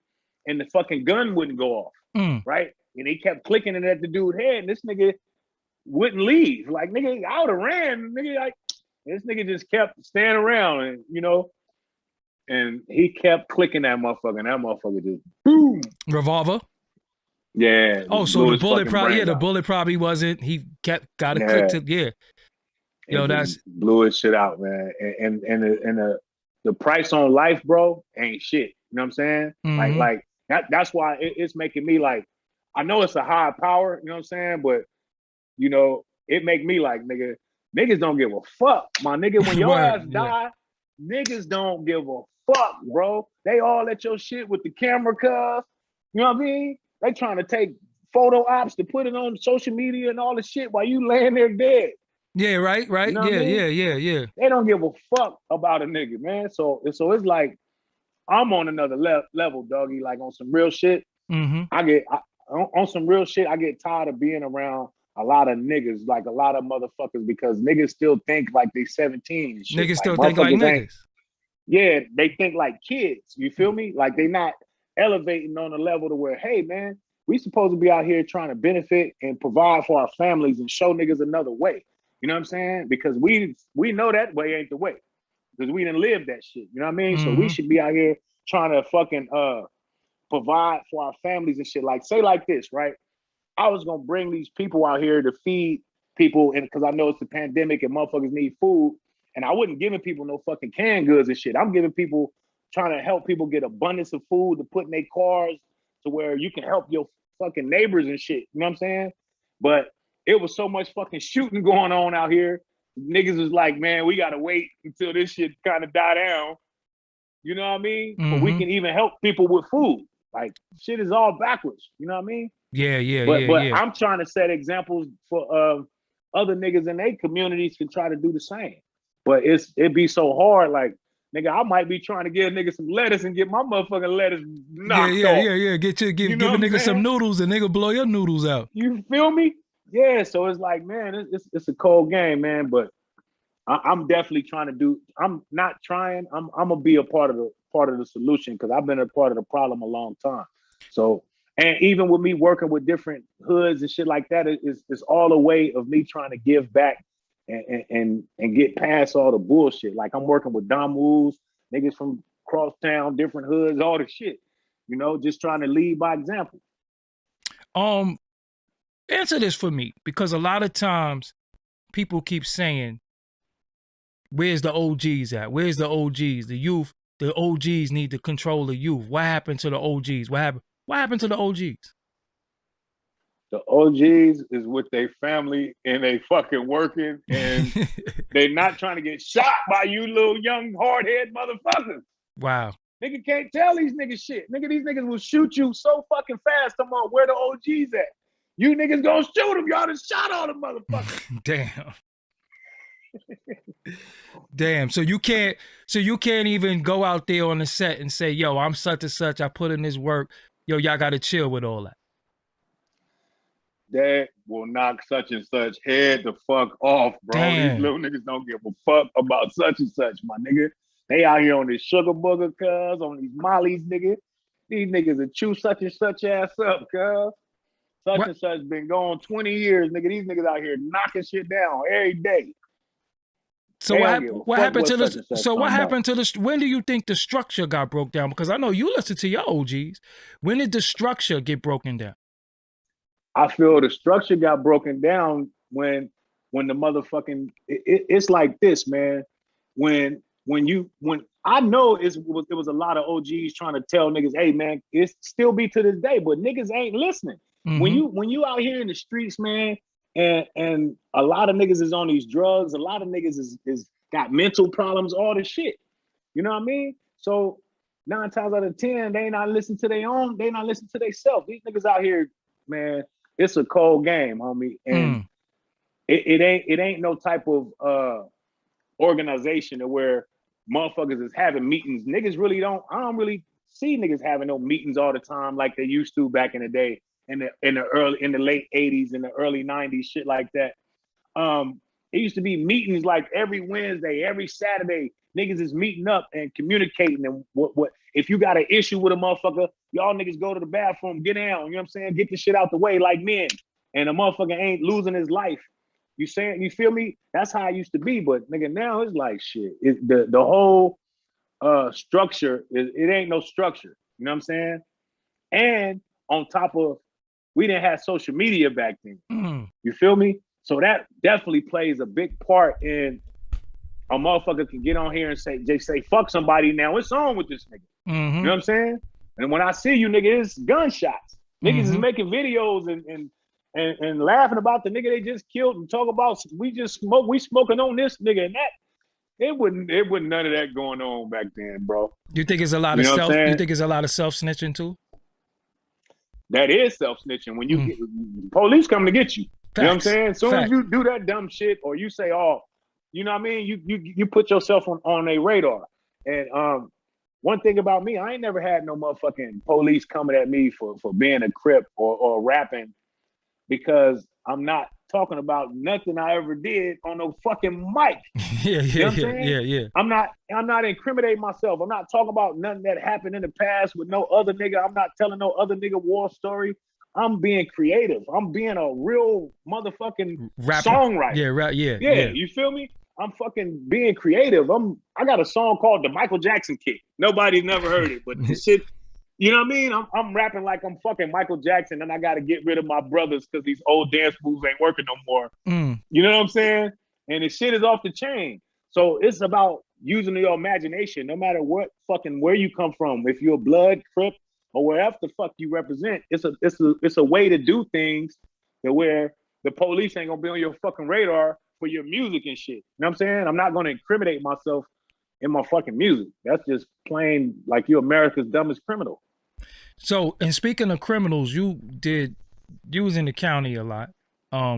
and the fucking gun wouldn't go off, right? And he kept clicking it at the dude's head, and this nigga wouldn't leave. Like, nigga, I would have ran. Nigga, like, this nigga just kept staying around, and you know, and he kept clicking that motherfucker, and that motherfucker just boom. Revolver. Yeah. Oh, so the bullet probably the bullet probably wasn't. He got a click to Yo, that's blew his shit out, man. And the price on life, bro, ain't shit. You know what I'm saying? Like that's why it's making me like, I know it's a high power, you know what I'm saying? But you know, it make me like, niggas don't give a fuck. My nigga, when your ass die, niggas don't give a fuck, bro. They all at your shit with the camera, cuz. You know what I mean? They trying to take photo ops to put it on social media and all the shit while you laying there dead. Yeah, right. You know yeah. They don't give a fuck about a nigga, man. So it's like I'm on another level, doggy. Like on some real shit. On some real shit, I get tired of being around a lot of niggas, like a lot of motherfuckers, because niggas still think like they 17 and shit. Niggas still think like niggas. Yeah, they think like kids. You feel me? Like they not elevating on a level to where, hey man, we supposed to be out here trying to benefit and provide for our families and show niggas another way. You know what I'm saying? Because we know that way ain't the way. Because we didn't live that shit. You know what I mean? So we should be out here trying to fucking provide for our families and shit. Like, say like this, right? I was gonna bring these people out here to feed people, and because I know it's the pandemic and motherfuckers need food, and I wasn't giving people no fucking canned goods and shit. I'm giving people, trying to help people get abundance of food to put in their cars to where you can help your fucking neighbors and shit. You know what I'm saying? But it was so much fucking shooting going on out here. Niggas was like, man, we gotta wait until this shit kind of die down. You know what I mean? But we can even help people with food. Like, shit is all backwards. You know what I mean? But I'm trying to set examples for other niggas in their communities can try to do the same. But it'd be so hard. Like, nigga, I might be trying to give a nigga some lettuce and get my motherfucking lettuce knocked off. Yeah. Give a nigga some noodles and nigga blow your noodles out. You feel me? Yeah. So it's like, man, it's a cold game, man. But I'm definitely trying to do. I'm not trying. I'm gonna be a part of the solution, because I've been a part of the problem a long time. So, and even with me working with different hoods and shit like that, it's all a way of me trying to give back and get past all the bullshit. Like, I'm working with Damus, niggas from crosstown, different hoods, all the shit. You know, just trying to lead by example. Answer this for me, because a lot of times people keep saying, where's the OGs at? Where's the OGs? The youth, the OGs need to control the youth. What happened to the OGs? What happened to the OGs? The OGs is with their family and they fucking working, and they not trying to get shot by you little young hard-head motherfuckers. Wow. Nigga can't tell these niggas shit. Nigga, these niggas will shoot you so fucking fast. Come on, where the OGs at? You niggas gonna shoot them. Y'all done shot all the motherfuckers. Damn. So you can't even go out there on the set and say, yo, I'm such and such, I put in this work. Yo, y'all gotta chill with all that. That will knock such and such head the fuck off, bro. Damn. These little niggas don't give a fuck about such and such, my nigga. They out here on this sugar booger, cuz, on these mollies, nigga. These niggas will chew such and such ass up, cuz. Such and such been going 20 years, nigga. These niggas out here knocking shit down every day. So what happened to the? So what happened to the? When do you think the structure got broke down? Because I know you listen to your OGs. When did the structure get broken down? I feel the structure got broken down when the motherfucking it's like this, man. When I know it was a lot of OGs trying to tell niggas, hey man, it still be to this day, but niggas ain't listening. Mm-hmm. When you out here in the streets, man, and a lot of niggas is on these drugs, a lot of niggas is got mental problems, all this shit. You know what I mean? So 9 times out of 10, they not listen to their own, they not listen to themselves. These niggas out here, man, it's a cold game, homie. And it ain't no type of organization where motherfuckers is having meetings. Niggas really I don't really see niggas having no meetings all the time like they used to back in the day in the late 80s, in the early 90s, shit like that. It used to be meetings like every Wednesday, every Saturday. Niggas is meeting up and communicating. And what if you got an issue with a motherfucker, y'all niggas go to the bathroom, get down, you know what I'm saying? Get the shit out the way like men. And a motherfucker ain't losing his life. You saying, you feel me? That's how it used to be. But nigga, now it's like shit. The whole structure, it ain't no structure. You know what I'm saying? And on top of, we didn't have social media back then. You feel me? So that definitely plays a big part in a motherfucker can get on here and say fuck somebody now. What's wrong with this nigga? You know what I'm saying? And when I see you, nigga, it's gunshots. Niggas is making videos and laughing about the nigga they just killed and talk about we smoking on this nigga and that. It wasn't none of that going on back then, bro. You think it's a lot of self? You think it's a lot of self snitching too? That is self snitching when you get police coming to get you. Facts. You know what I'm saying? As soon as you do that dumb shit or you say, oh, you know what I mean? You put yourself on a radar. And one thing about me, I ain't never had no motherfucking police coming at me for being a Crip or rapping, because I'm not talking about nothing I ever did on no fucking mic. Yeah. I'm not incriminating myself. I'm not talking about nothing that happened in the past with no other nigga. I'm not telling no other nigga war story. I'm being creative. I'm being a real motherfucking rapper. Songwriter. Yeah. You feel me? I'm fucking being creative. I got a song called The Michael Jackson Kick. Nobody's never heard it, but the shit, you know what I mean? I'm rapping like I'm fucking Michael Jackson, and I got to get rid of my brothers because these old dance moves ain't working no more. You know what I'm saying? And the shit is off the chain. So it's about using your imagination, no matter what fucking where you come from. If you're a blood, Crip, or wherever the fuck you represent, it's a way to do things that where the police ain't gonna be on your fucking radar for your music and shit. You know what I'm saying? I'm not gonna incriminate myself in my fucking music. That's just plain like you're America's dumbest criminal. So, and speaking of criminals, you was in the county a lot,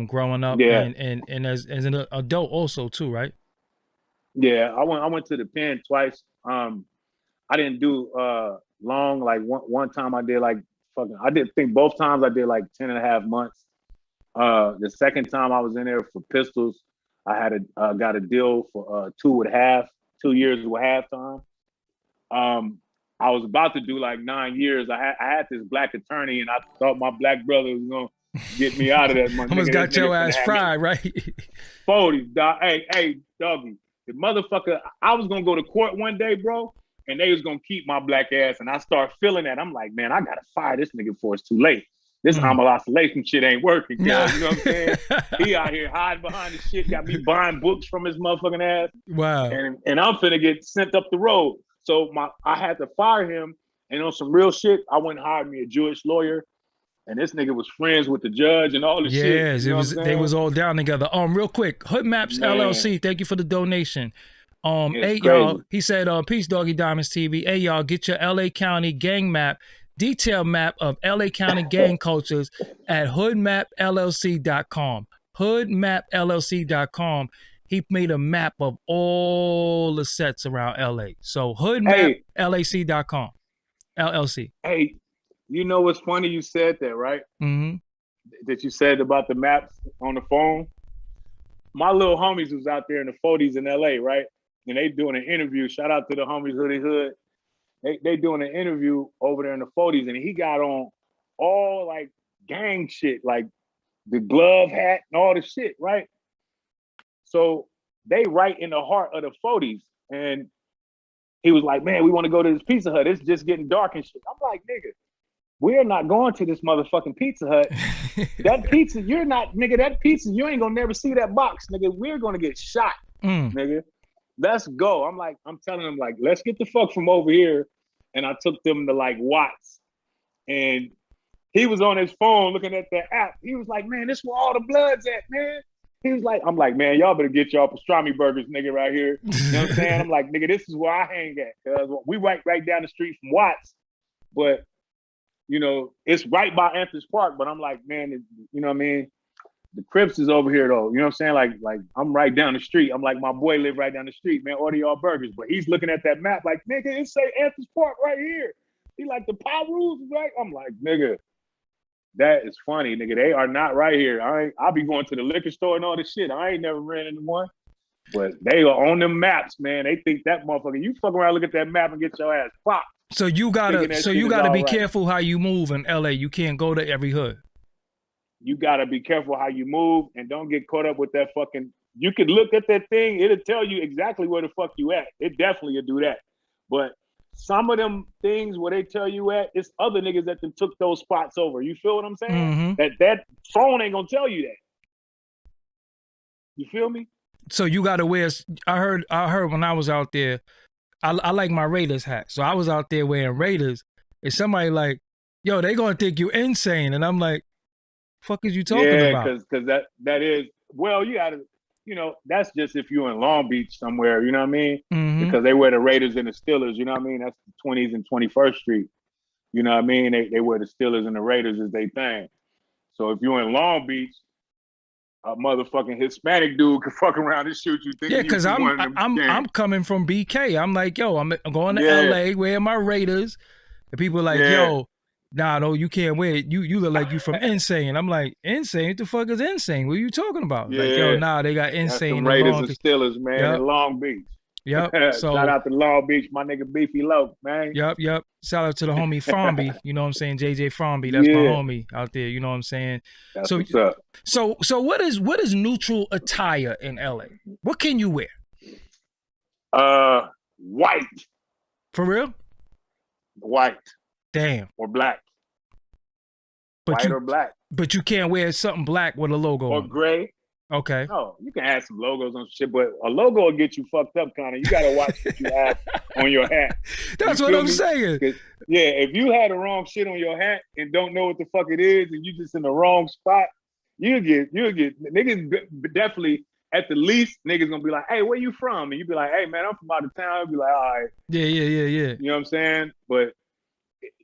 growing up, and as an adult also too, right? Yeah, I went to the pen twice. I didn't do long. Like one time I did like fucking. I did think both times I did like 10.5 months. The second time I was in there for pistols, I had got a deal for 2 years with halftime. I was about to do like 9 years. I had this black attorney, and I thought my black brother was gonna get me out of that. Almost got your ass fried, right? 40, dog. Hey, doggy, the motherfucker. I was gonna go to court one day, bro, and they was gonna keep my black ass, and I start feeling that. I'm like, man, I gotta fire this nigga before it's too late. This Amal isolation shit ain't working, guys. You know what I'm saying? He out here hiding behind the shit, got me buying books from his motherfucking ass. Wow. And I'm finna get sent up the road. So I had to fire him, and on some real shit, I went and hired me a Jewish lawyer, and this nigga was friends with the judge and all the shit. Yes, it was. They was all down together. Real quick, Hood Maps LLC. Thank you for the donation. Hey y'all, he said, peace, Doggie Diamonds TV. Hey y'all, get your LA County gang map, detailed map of LA County gang cultures at hoodmapllc.com. Hoodmapllc.com. He made a map of all the sets around LA. So hoodmapllc.com. LLC. Hey, you know what's funny? You said that, right? That you said about the maps on the phone. My little homies was out there in the 40s in LA, right? And they doing an interview. Shout out to the homies Hoodie Hood. They doing an interview over there in the 40s, and he got on all like gang shit, like the glove hat and all the shit, right? So they right in the heart of the 40s. And he was like, man, we want to go to this Pizza Hut. It's just getting dark and shit. I'm like, nigga, we're not going to this motherfucking Pizza Hut. That pizza, you're not, nigga, that pizza, you ain't gonna never see that box, nigga. We're gonna get shot, nigga. Let's go. I'm telling them, like, let's get the fuck from over here. And I took them to like Watts. And he was on his phone looking at the app. He was like, man, this is where all the blood's at, man. He was like, I'm like, man, y'all better get y'all pastrami burgers, nigga, right here. You know what I'm saying? I'm like, nigga, this is where I hang at. Cause we right down the street from Watts. But, you know, it's right by Anthony's Park. But I'm like, man, you know what I mean? The Crips is over here though. You know what I'm saying? Like I'm right down the street. I'm like, my boy live right down the street, man. Order y'all burgers. But he's looking at that map like, nigga, it say Anthony's Park right here. He like, the power rules, right? I'm like, nigga, That is funny, nigga. They are not right here. I'll be going to the liquor store and all this shit. I ain't never ran into one. But they are on them maps, man. They think that motherfucker, you fuck around, look at that map and get your ass popped. So you gotta be right. careful how you move in LA. You can't go to every hood. You gotta be careful how you move and don't get caught up with that fucking. You can look at that thing, it'll tell you exactly where the fuck you at. It definitely will do that. But some of them things where they tell you at, it's other niggas that took those spots over. You feel what I'm saying? Mm-hmm. That phone ain't gonna tell you that. You feel me? So you gotta wear. I heard when I was out there, I like my Raiders hat. So I was out there wearing Raiders, and somebody like, yo, they gonna think you insane, and I'm like, fuck is you talking about? Yeah, because that is, well, you gotta, that's just if you're in Long Beach somewhere, you know what I mean? Mm-hmm. Because they wear the Raiders and the Steelers, you know what I mean? That's the 20s and 21st Street. You know what I mean? They wear the Steelers and the Raiders as they thing. So if you're in Long Beach, a motherfucking Hispanic dude could fuck around and shoot you. Yeah, because I'm coming from BK. I'm like, yo, I'm going to LA wearing my Raiders, and people are like, yo, nah, no, you can't wear it. You look like you from Insane. I'm like, Insane? What the fuck is Insane? What are you talking about? Yeah. Like, yo, nah, they got Insane. That's the Raiders and Steelers, man, in Long Beach. Yep. So shout out to Long Beach, my nigga Beefy Loke, man. Yep. Shout out to the homie Fromby. You know what I'm saying? JJ Fromby. That's my homie out there. You know what I'm saying? That's what's up. So what is neutral attire in LA? What can you wear? White. For real? White. Damn. Or black. But white or black. But you can't wear something black with a logo or on. gray. Okay. No, you can add some logos on shit, but a logo will get you fucked up, kind of. You got to watch what you have on your hat. That's what I'm saying. Yeah, if you had the wrong shit on your hat and don't know what the fuck it is, and you just in the wrong spot, you'll get niggas definitely. At the least, niggas gonna be like, "Hey, where you from?" And you be like, "Hey, man, I'm from out of town." You'll be like, "All right." Yeah. You know what I'm saying? But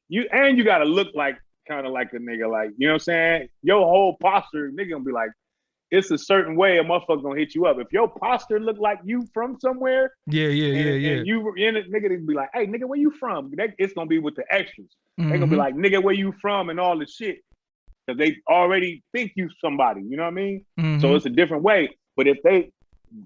you gotta look like kind of like a nigga, like, you know what I'm saying? Your whole posture, nigga gonna be like, it's a certain way a motherfucker gonna hit you up. If your posture look like you from somewhere, and you in it, nigga, they be like, "Hey, nigga, where you from?" It's gonna be with the extras. They gonna be like, "Nigga, where you from?" and all the shit, because they already think you somebody. You know what I mean? So it's a different way. But if they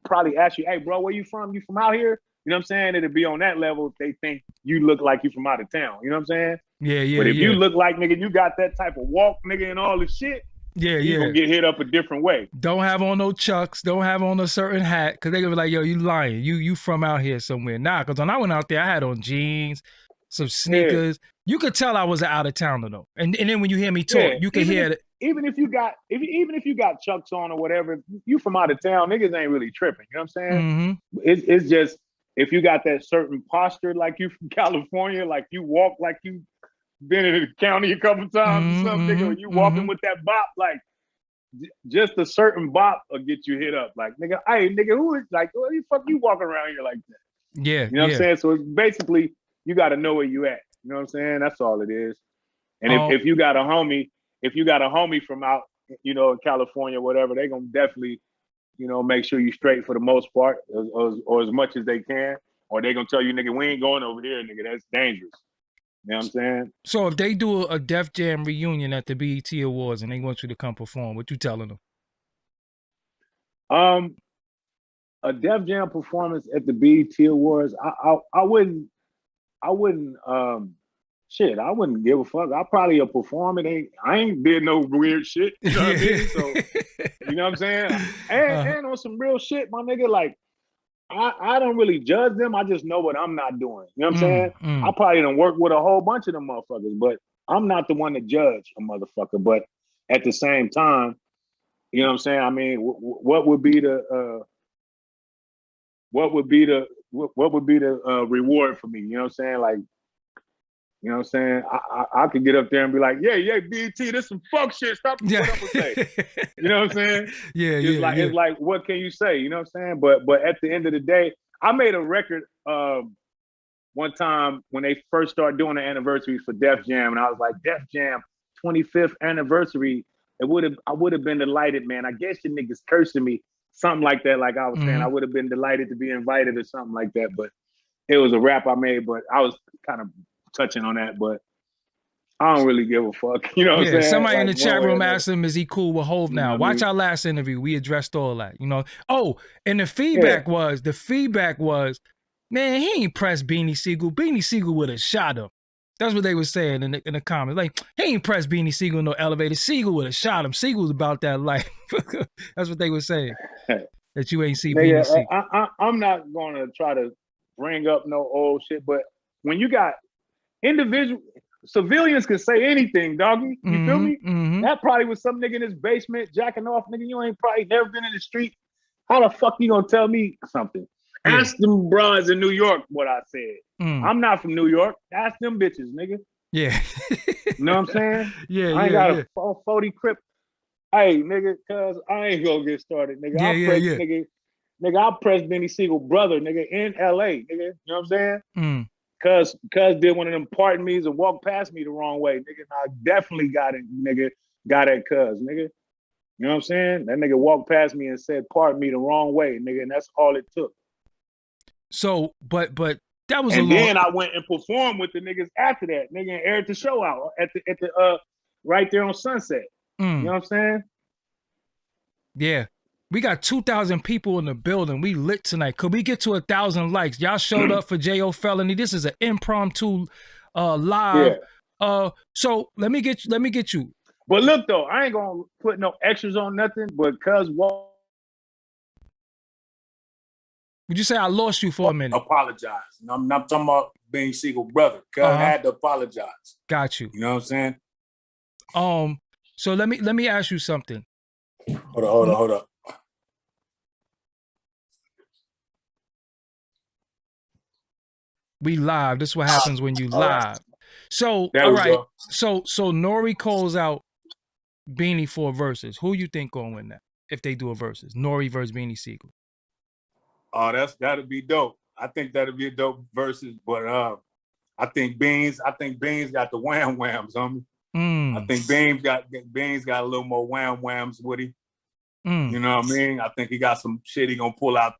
probably ask you, "Hey, bro, where you from? You from out here?" You know what I'm saying? It'll be on that level if they think you look like you from out of town. You know what I'm saying? Yeah. But if you look like, nigga, you got that type of walk, nigga, and all the shit, you gonna get hit up a different way. Don't have on no chucks. Don't have on a certain hat, because they gonna be like, "Yo, you lying. You from out here somewhere." Nah, because when I went out there, I had on jeans, some sneakers. Yeah. You could tell I was an out of towner though. And then when you hear me talk, you can hear it. Even if you got chucks on or whatever, you from out of town, niggas ain't really tripping. You know what I'm saying? It's just if you got that certain posture, like you from California, like you walk like you been in the county a couple times or something, nigga, or you walking with that bop, like just a certain bop will get you hit up. Like, nigga, hey, nigga, who is like, what the fuck you walking around here like that? Yeah. You know what I'm saying? So it's basically you got to know where you at. You know what I'm saying? That's all it is. And if you got a homie from out, in California, whatever, they gonna definitely, make sure you straight for the most part, or as much as they can, or they gonna tell you, nigga, we ain't going over here, nigga, that's dangerous. You know what I'm saying? So if they do a Def Jam reunion at the BET Awards and they want you to come perform, what you telling them? A Def Jam performance at the BET Awards, I wouldn't. Shit, I wouldn't give a fuck. I probably perform it. I ain't did no weird shit. You know what I mean? So, you know what I'm saying? And on some real shit, my nigga, like, I don't really judge them. I just know what I'm not doing. You know what I'm saying? I probably done work with a whole bunch of them motherfuckers, but I'm not the one to judge a motherfucker. But at the same time, you know what I'm saying? I mean, what would be the reward for me? You know what I'm saying? Like, you know what I'm saying? I could get up there and be like, yeah, BT, this some fuck shit. Stop what I'm gonna say. You know what I'm saying? It's like, what can you say? You know what I'm saying? But at the end of the day, I made a record one time when they first started doing the anniversaries for Def Jam, and I was like, Def Jam 25th anniversary. I would have been delighted, man. I guess you niggas cursing me, something like that. Like I was saying, I would have been delighted to be invited or something like that. But it was a rap I made, but I was kind of touching on that. But I don't really give a fuck. You know what I'm Yeah, saying? somebody in Like the one chat way or room another. asked him, is he cool with Hove You know now? what I Watch mean? our last interview. We addressed all that, you know. Oh, and the Yeah. feedback was, man, he ain't pressed Beanie Siegel. Beanie Siegel would have shot him. That's what they were saying in the comments. Like, he ain't pressed Beanie Siegel in no elevator. Siegel would have shot him. Siegel's about that life. That's what they were saying. That you ain't see Beanie Nigga, Siegel. I'm not gonna try to bring up no old shit, but when you got individual civilians can say anything, doggy. You feel me? That probably was some nigga in his basement jacking off, nigga. You ain't probably never been in the street. How the fuck you gonna tell me something? Yeah. Ask them bros in New York what I said. I'm not from New York. Ask them bitches, nigga. Yeah. You know what I'm saying? Yeah, I ain't yeah, got yeah. a 40 crip. Hey, nigga, cuz I ain't gonna get started, nigga. Nigga, I pressed Benny Siegel brother, nigga, in LA, nigga. You know what I'm saying? Cuz did one of them pardon me's and walked past me the wrong way, nigga. I definitely got it, nigga. Got at cuz, nigga. You know what I'm saying? That nigga walked past me and said, pardon me the wrong way, nigga, and that's all it took. So, but that was and then I went and performed with the niggas after that, nigga, and aired the show out at the right there on Sunset. You know what I'm saying? Yeah. We got 2,000 people in the building. We lit tonight. Could we get to 1,000 likes? Y'all showed up for Jayo Felony. This is an impromptu live. Yeah. So let me get you. But look though, I ain't gonna put no extras on nothing, but cuz what would you say I lost you for a minute? Apologize. I'm not talking about being Siegel brother. Cuz had to apologize. Got you. You know what I'm saying? So let me ask you something. Hold up. We live. This is what happens when you live. So there all right. Go. So Nori calls out Beanie for verses. Who you think gonna win that if they do a verses? Nori versus Beanie Siegel. Oh, that'd be dope. I think that'd be a dope versus, but I think Beans got the wham whams on me. I think Beans got a little more wham whams with him. You know what I mean? I think he got some shit he gonna pull out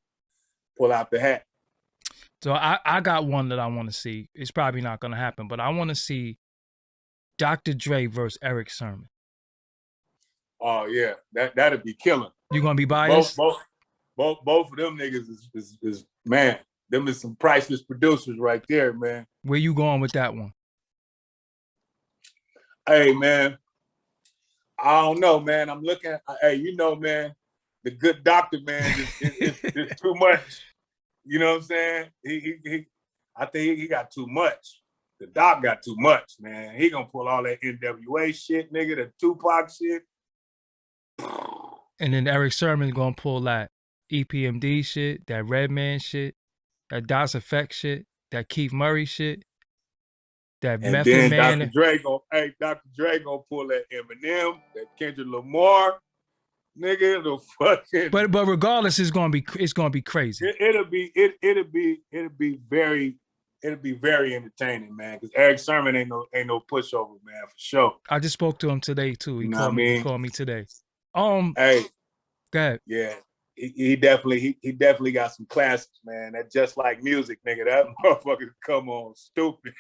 the hat. So I got one that I want to see. It's probably not gonna happen, but I want to see Dr. Dre versus Eric Sermon. Oh yeah, that'd be killing. You gonna be biased? Both of them niggas is man. Them is some priceless producers right there, man. Where you going with that one? Hey man, I don't know, man. I'm looking. Hey, you know, man, the good doctor, man, is too much. You know what I'm saying? I think he got too much. The doc got too much, man. He gonna pull all that NWA shit, nigga, the Tupac shit. And then Eric Sermon gonna pull that EPMD shit, that Redman shit, that Das Effect shit, that Keith Murray shit, that and Method then Man. Dr. Dre gonna pull that Eminem, that Kendrick Lamar, nigga, the fucking. But regardless, it's gonna be crazy. It'll be very entertaining, man. Because Eric Sermon ain't no pushover, man, for sure. I just spoke to him today too. He called me today. Hey, go ahead. Yeah, he definitely got some classics, man. That Just Like Music, nigga. That motherfucker come on, stupid.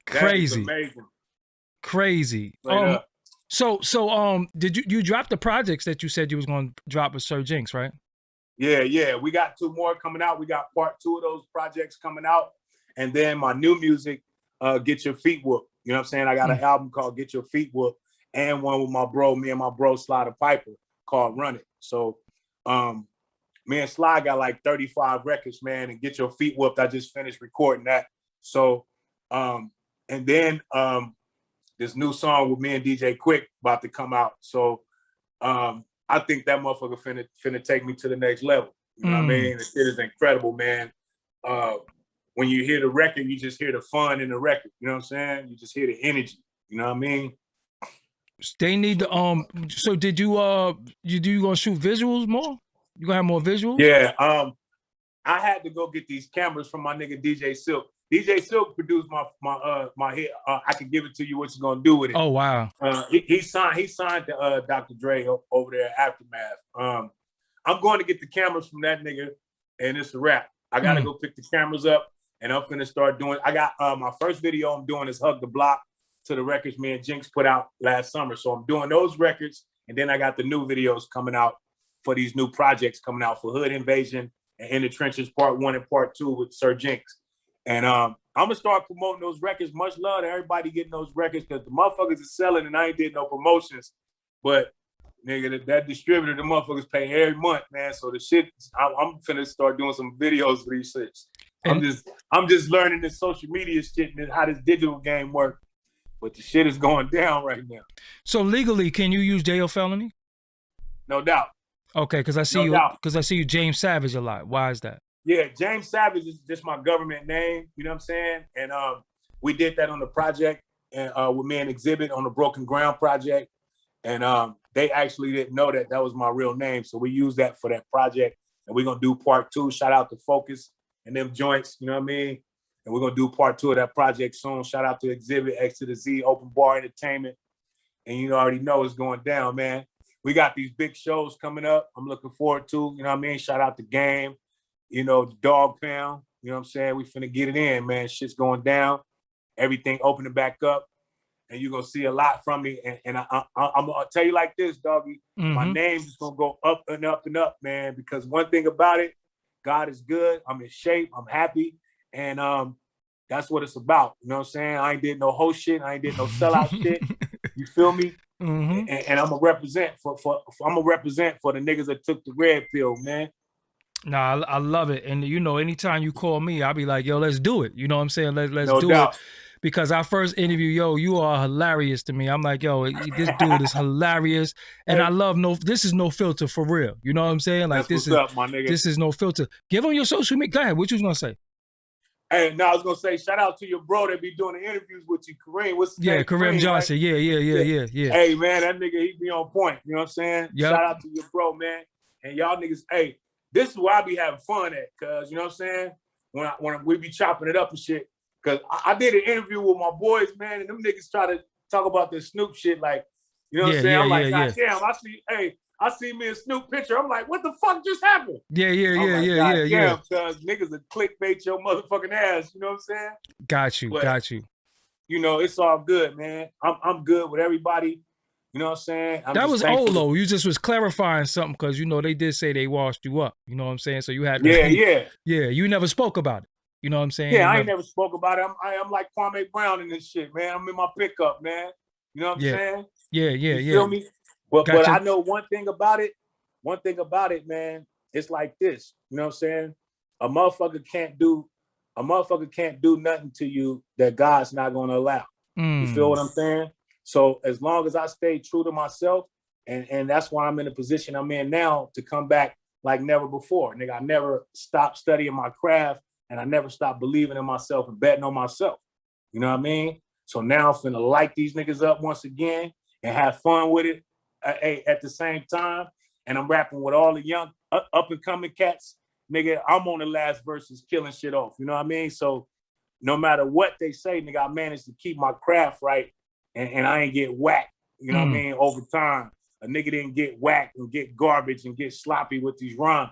Crazy, amazing, crazy. So did you drop the projects that you said you was gonna drop with Sir Jinx, right? Yeah. We got 2 more coming out. We got part 2 of those projects coming out, and then my new music, Get Your Feet Whooped. You know what I'm saying? I got an album called Get Your Feet Whooped, and one with me and my bro Sly Piper called Run It. So me and Sly got like 35 records, man, and Get Your Feet Whooped. I just finished recording that. So and then this new song with me and DJ Quick about to come out. So I think that motherfucker finna take me to the next level. You know what I mean? The shit is incredible, man. When you hear the record, you just hear the fun in the record. You know what I'm saying? You just hear the energy. You know what I mean? They need to so did you gonna shoot visuals more? You gonna have more visuals? Yeah. I had to go get these cameras from my nigga DJ Silk. DJ Silk produced my hit. I can give it to you. What you gonna do with it? Oh wow. He signed to Dr. Dre over there at Aftermath. I'm going to get the cameras from that nigga, and it's a wrap. I gotta go pick the cameras up, and I'm finna start doing. I got my first video I'm doing is Hug the Block. to the records me and Jinx put out last summer. So I'm doing those records, and then I got the new videos coming out for these new projects coming out for Hood Invasion and In the Trenches Part 1 and Part 2 with Sir Jinx. And I'm gonna start promoting those records. Much love to everybody getting those records, because the motherfuckers are selling and I ain't did no promotions. But nigga, that distributor, the motherfuckers pay every month, man. So the shit, I'm finna start doing some videos for these shits. I'm just learning this social media shit and how this digital game works. But the shit is going down right now. So legally, can you use Jayo Felony? No doubt. Okay, because I see you James Savage a lot. Why is that? Yeah, James Savage is just my government name. You know what I'm saying? And we did that on the project and with me and Exhibit on the Broken Ground project. And they actually didn't know that was my real name. So we used that for that project. And we're going to do Part 2. Shout out to Focus and them joints, you know what I mean? And we're going to do Part 2 of that project soon. Shout out to Exhibit, X to the Z, Open Bar Entertainment. And you already know it's going down, man. We got these big shows coming up. I'm looking forward to, you know what I mean? Shout out to Game, you know, the Dog Pound. You know what I'm saying? We finna get it in, man. Shit's going down. Everything opening back up. And you're going to see a lot from me. And I'm going to tell you like this, doggy. My name's just going to go up and up and up, man. Because one thing about it, God is good. I'm in shape. I'm happy. And that's what it's about. You know what I'm saying? I ain't did no whole shit. I ain't did no sellout shit. You feel me? And I'm going to represent for the niggas that took the red pill, man. Nah, I love it. And, you know, anytime you call me, I'll be like, yo, let's do it. You know what I'm saying? Let's do it. Because our first interview, yo, you are hilarious to me. I'm like, yo, this dude is hilarious. And I love this is no filter for real. You know what I'm saying? Like, this is no filter. Give him your social media. Go ahead. What you was going to say? Hey, no, I was going to say, shout out to your bro that be doing the interviews with you, Kareem. What's his name? Kareem Johnson. Right? Yeah. Hey, man, that nigga, he be on point. You know what I'm saying? Yep. Shout out to your bro, man. And y'all niggas, hey, this is where I be having fun at, cuz, you know what I'm saying? When we be chopping it up and shit. Because I did an interview with my boys, man, and them niggas try to talk about this Snoop shit, like, you know what I'm saying? I'm like, God damn, I see me a Snoop picture. I'm like, what the fuck just happened? Yeah. Because niggas will clickbait your motherfucking ass, you know what I'm saying? Got you. You know, it's all good, man. I'm good with everybody. You know what I'm saying? That was old though. You just was clarifying something because, you know, they did say they washed you up. You know what I'm saying? So you had to. Yeah. You never spoke about it. You know what I'm saying? Yeah, I ain't never spoke about it. I'm like Kwame Brown in this shit, man. I'm in my pickup, man. You know what I'm saying? Yeah. You feel me? But I know one thing about it, man, it's like this. You know what I'm saying? A motherfucker can't do nothing to you that God's not gonna allow. You feel what I'm saying? So as long as I stay true to myself, and that's why I'm in the position I'm in now to come back like never before. Nigga, I never stopped studying my craft. And I never stopped believing in myself and betting on myself. You know what I mean? So now I'm finna light these niggas up once again and have fun with it at the same time. And I'm rapping with all the young up-and-coming cats. Nigga, I'm on the last verses killing shit off. You know what I mean? So no matter what they say, nigga, I managed to keep my craft right and I ain't get whacked. You know what I mean? Over time. A nigga didn't get whacked and get garbage and get sloppy with these rhymes.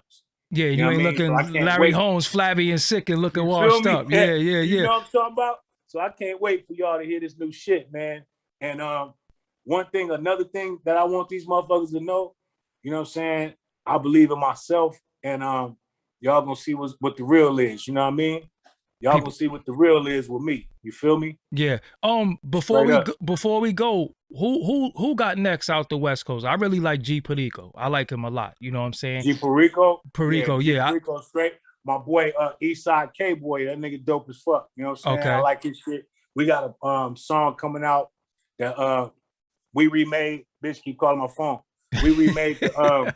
Yeah, you ain't looking Larry Holmes, flabby and sick and looking washed up. Yeah. You know what I'm talking about? So I can't wait for y'all to hear this new shit, man. And another thing that I want these motherfuckers to know, you know what I'm saying? I believe in myself, and y'all gonna see what the real is. You know what I mean? Y'all gonna see what the real is with me. You feel me? Yeah. Before we go, who got next out the West Coast? I really like G Perico. I like him a lot. You know what I'm saying? G Perico? Yeah. Perico straight. My boy Eastside K-Boy, that nigga dope as fuck. You know what I'm saying? Okay. I like his shit. We got a song coming out that we remade. Bitch keep calling my phone. We remade the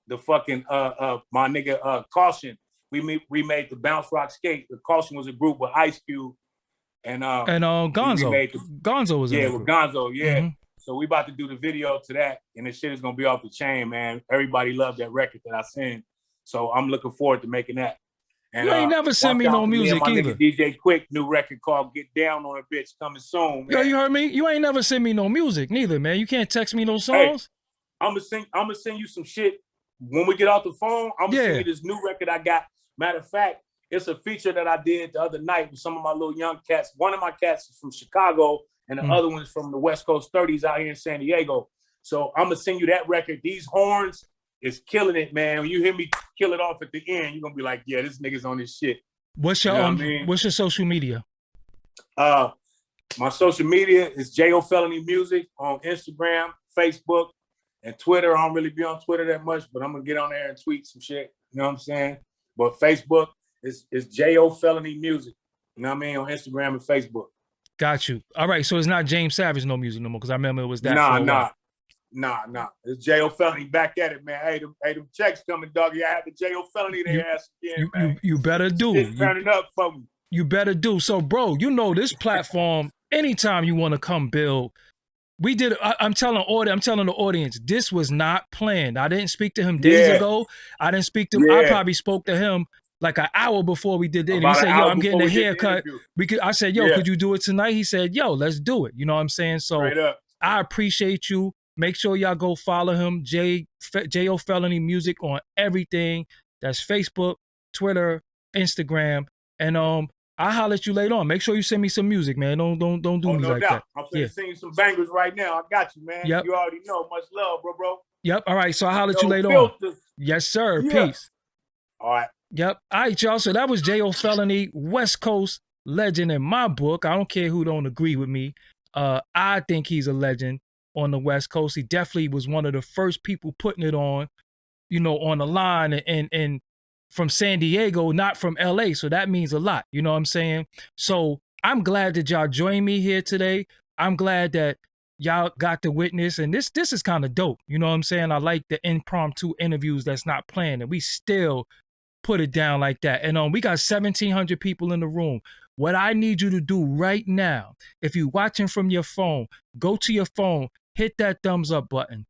the fucking my nigga Caution. We remade the Bounce Rock Skate. The Caution was a group with Ice Cube and Gonzo. Gonzo was in it. With Gonzo, yeah. So we about to do the video to that, and this shit is gonna be off the chain, man. Everybody loved that record that I sent. So I'm looking forward to making that. And you ain't never sent me no music either. DJ Quick, new record called Get Down on a Bitch coming soon, man. Yo, you heard me? You ain't never sent me no music neither, man. You can't text me no songs. Hey, I'm gonna send you some shit when we get off the phone. I'm gonna send you this new record I got. Matter of fact, It's a feature that I did the other night with some of my little young cats. One of my cats is from Chicago, and the other one's from the West Coast 30s out here in San Diego. So I'm gonna send you that record. These horns is killing it, man. When you hear me kill it off at the end, you're gonna be like, yeah, this nigga's on this shit. What's your what's your social media? My social media is Jayo Felony Music on Instagram, Facebook, and Twitter. I don't really be on Twitter that much, but I'm gonna get on there and tweet some shit. You know what I'm saying? But Facebook is Jayo Felony Music. You know what I mean? On Instagram and Facebook. Got you. All right, so it's not James Savage no music no more, because I remember it was that. Nah. It's Jayo Felony back at it, man. Hey, them checks coming, doggy. I had the Jayo Felony their ass again, man. You better do. Turn it up for me. You better do. So, bro, you know this platform, anytime you want to come build, we did. I'm telling the audience, this was not planned. I didn't speak to him days ago. I didn't speak to him. I probably spoke to him like an hour before we did the interview. He said, yo, I'm getting a haircut. I said, yo, could you do it tonight? He said, yo, let's do it. You know what I'm saying? So I appreciate you. Make sure y'all go follow him, Jayo Felony Music on everything. That's Facebook, Twitter, Instagram. And I'll holler at you later on. Make sure you send me some music, man. Don't do me like that. I'm going to send you some bangers right now. I got you, man. Yep. You already know. Much love, bro. Yep. All right. So I'll holler at you later on. Yes, sir. Yeah. Peace. All right. Yep. All right, y'all. So that was Jayo Felony, West Coast legend in my book. I don't care who don't agree with me. I think he's a legend on the West Coast. He definitely was one of the first people putting it on, on the line and from San Diego, not from LA. So that means a lot. You know what I'm saying? So I'm glad that y'all joined me here today. I'm glad that y'all got to witness. And this is kind of dope. You know what I'm saying? I like the impromptu interviews that's not planned. And we still put it down like that. And we got 1,700 people in the room. What I need you to do right now, if you're watching from your phone, go to your phone, hit that thumbs up button.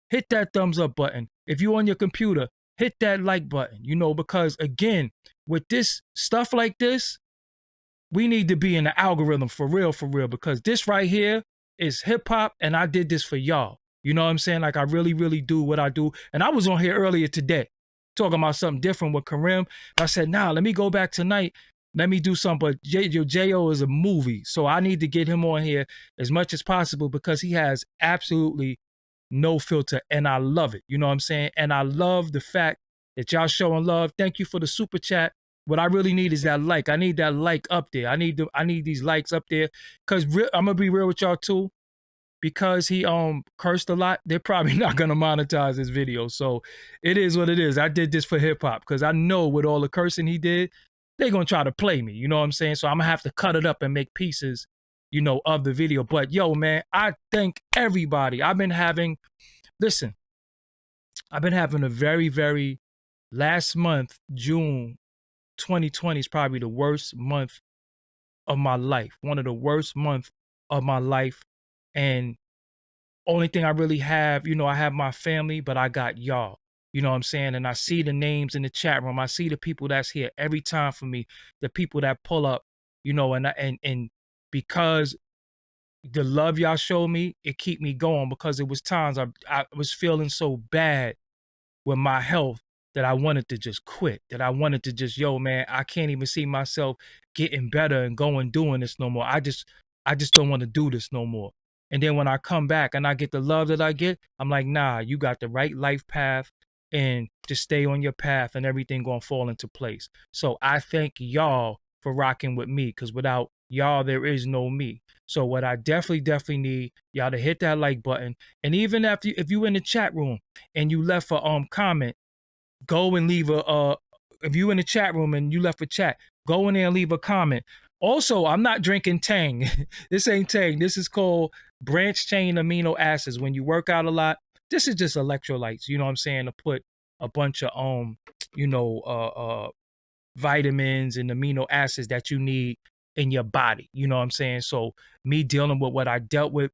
Hit that thumbs up button. If you're on your computer, hit that like button, because again, with this stuff like this, we need to be in the algorithm for real, because this right here is hip hop and I did this for y'all. You know what I'm saying? Like I really, really do what I do. And I was on here earlier today talking about something different with Karim. I said, nah, let me go back tonight. Let me do something. But Jayo is a movie. So I need to get him on here as much as possible because he has absolutely no filter. And I love it. You know what I'm saying? And I love the fact that y'all showing love. Thank you for the super chat. What I really need is that like. I need that like up there. I need these likes up there. Because I'm going to be real with y'all too. Because he cursed a lot, they're probably not gonna monetize this video. So it is what it is. I did this for hip hop because I know with all the cursing he did, they're gonna try to play me. You know what I'm saying? So I'm gonna have to cut it up and make pieces, of the video. But yo, man, I thank everybody. I've been having a very, very last month, June 2020 is probably the worst month of my life. One of the worst months of my life. And only thing I really have, I have my family, but I got y'all, you know what I'm saying? And I see the names in the chat room. I see the people that's here every time for me, the people that pull up, and because the love y'all show me, it keep me going because it was times I was feeling so bad with my health that I wanted to just quit, that I wanted to just, man, I can't even see myself getting better and doing this no more. I just don't want to do this no more. And then when I come back and I get the love that I get, I'm like, nah, you got the right life path and just stay on your path and everything gonna fall into place. So I thank y'all for rocking with me because without y'all, there is no me. So what I definitely need y'all to hit that like button. And even if you in the chat room and you left a comment, go and leave if you in the chat room and you left a chat, go in there and leave a comment. Also, I'm not drinking Tang. This ain't Tang. This is called branched chain amino acids. When you work out a lot, this is just electrolytes. You know what I'm saying? To put a bunch of vitamins and amino acids that you need in your body. You know what I'm saying? So me dealing with what I dealt with,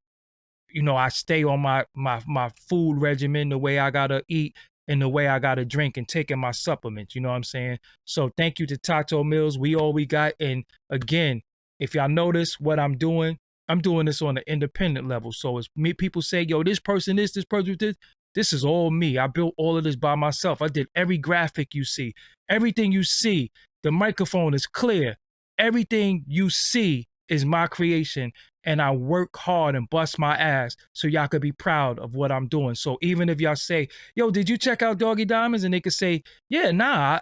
I stay on my food regimen, the way I gotta eat and the way I gotta drink and taking my supplements. You know what I'm saying? So thank you to Tato Mills. We all we got. And again, if y'all notice what I'm doing this on an independent level. So it's me. People say, yo, this person this person this. This is all me. I built all of this by myself. I did every graphic you see. Everything you see The microphone is clear. Everything you see is my creation, and I work hard and bust my ass so y'all could be proud of what I'm doing. So even if y'all say, yo, did you check out Doggie Diamonds? And they could say, yeah, nah,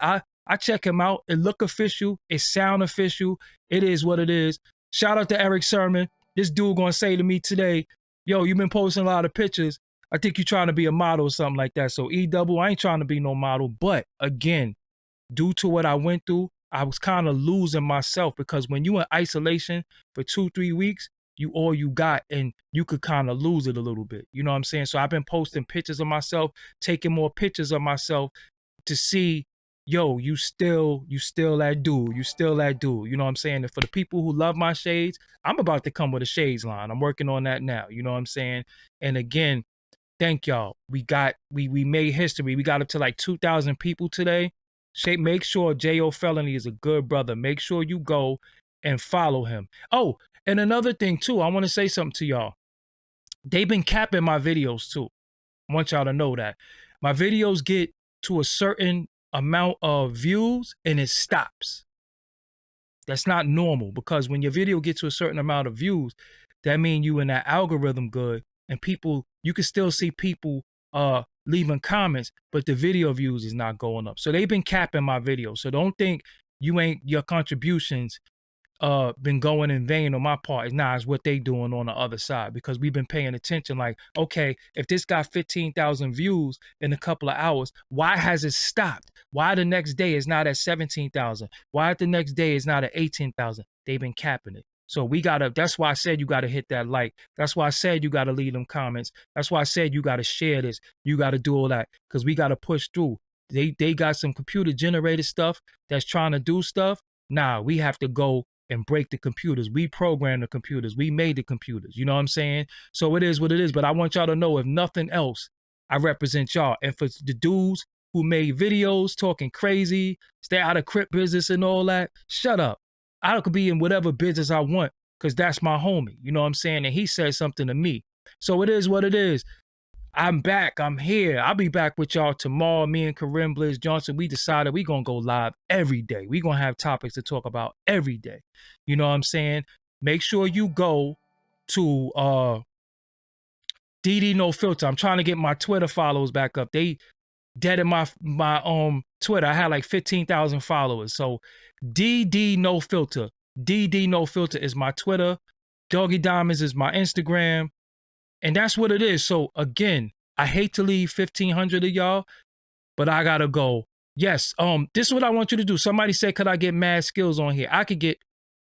I check him out. It look official. It sound official. It is what it is. Shout out to Eric Sermon. This dude gonna say to me today, yo, you've been posting a lot of pictures. I think you're trying to be a model or something like that. So E-double, I ain't trying to be no model. But again, due to what I went through, I was kind of losing myself, because when you in isolation for 2-3 weeks, you all you got, and you could kind of lose it a little bit. You know what I'm saying? So I've been posting pictures of myself, taking more pictures of myself to see, yo, you still that dude. You still that dude. You know what I'm saying? And for the people who love my shades, I'm about to come with a shades line. I'm working on that now. You know what I'm saying? And again, thank y'all. We made history. We got up to like 2,000 people today. Make sure Jayo Felony is a good brother. Make sure you go and follow him. Oh, and another thing too, I want to say something to y'all. They've been capping my videos too. I want y'all to know that. My videos get to a certain amount of views and it stops. That's not normal, because when your video gets to a certain amount of views, that means you in that algorithm good, and people, you can still see people leaving comments, but the video views is not going up. So they've been capping my videos. So don't think your contributions been going in vain on my part. Nah, it's what they doing on the other side, because we've been paying attention. Like, okay, if this got 15,000 views in a couple of hours, why has it stopped? Why the next day is not at 17,000? Why the next day is not at 18,000? They've been capping it. So that's why I said you gotta hit that like. That's why I said you gotta leave them comments. That's why I said you gotta share this. You gotta do all that, because we gotta push through. They got some computer generated stuff that's trying to do stuff. Nah, we have to go and break the computers. We program the computers. We made the computers. You know what I'm saying? So it is what it is. But I want y'all to know, if nothing else, I represent y'all. And for the dudes who made videos talking crazy, stay out of crip business and all that, shut up. I could be in whatever business I want, because that's my homie. You know what I'm saying? And he said something to me. So it is what it is. I'm back. I'm here. I'll be back with y'all tomorrow. Me and Karim Blizz Johnson, we decided we're going to go live every day. We're going to have topics to talk about every day. You know what I'm saying? Make sure you go to DD No Filter. I'm trying to get my Twitter followers back up. They dead in my Twitter. I had like 15,000 followers. So DD No Filter. DD No Filter is my Twitter. Doggie Diamonds is my Instagram. And that's what it is. So again, I hate to leave 1,500 of y'all, but I gotta go. Yes, this is what I want you to do. Somebody said, could I get mad skills on here? I could get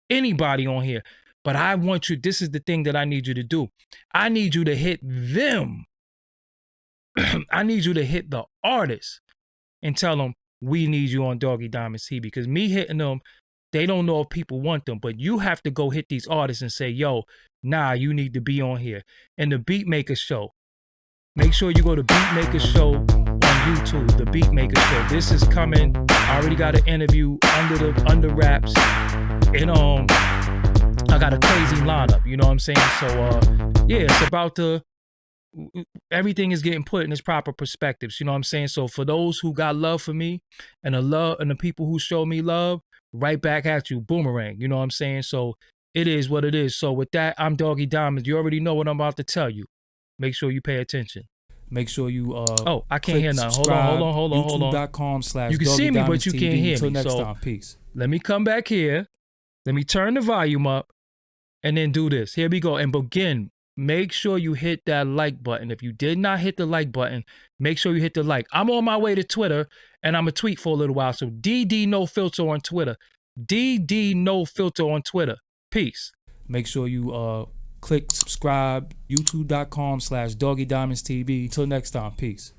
anybody on here, but I want you, this is the thing that I need you to do. I need you to hit them. I need you to hit the artists and tell them, we need you on Doggie Diamonds TV, because me hitting them, they don't know if people want them, but you have to go hit these artists and say, yo, nah, you need to be on here. And the Beatmaker Show, make sure you go to Beatmaker Show on YouTube, the Beatmaker Show. This is coming. I already got an interview under wraps. And I got a crazy lineup, you know what I'm saying? So yeah, it's about everything is getting put in its proper perspectives, you know what I'm saying? So for those who got love for me, and the people who show me love, right back at you, boomerang, you know what I'm saying? So it is what it is. So with that, I'm Doggie Diamonds. You already know what I'm about to tell you. Make sure you pay attention. Make sure you oh, I can't hear nothing. Hold on. YouTube.com/. You can see me, but you can't hear me. Until next so time, peace. Let me come back here. Let me turn the volume up and then do this. Here we go. And again, make sure you hit that like button. If you did not hit the like button, make sure you hit the like. I'm on my way to Twitter, and I'm going to tweet for a little while. So DD No Filter on Twitter. DD No Filter on Twitter. Peace. Make sure you click subscribe, youtube.com/Doggie Diamonds TV. Until next time, peace.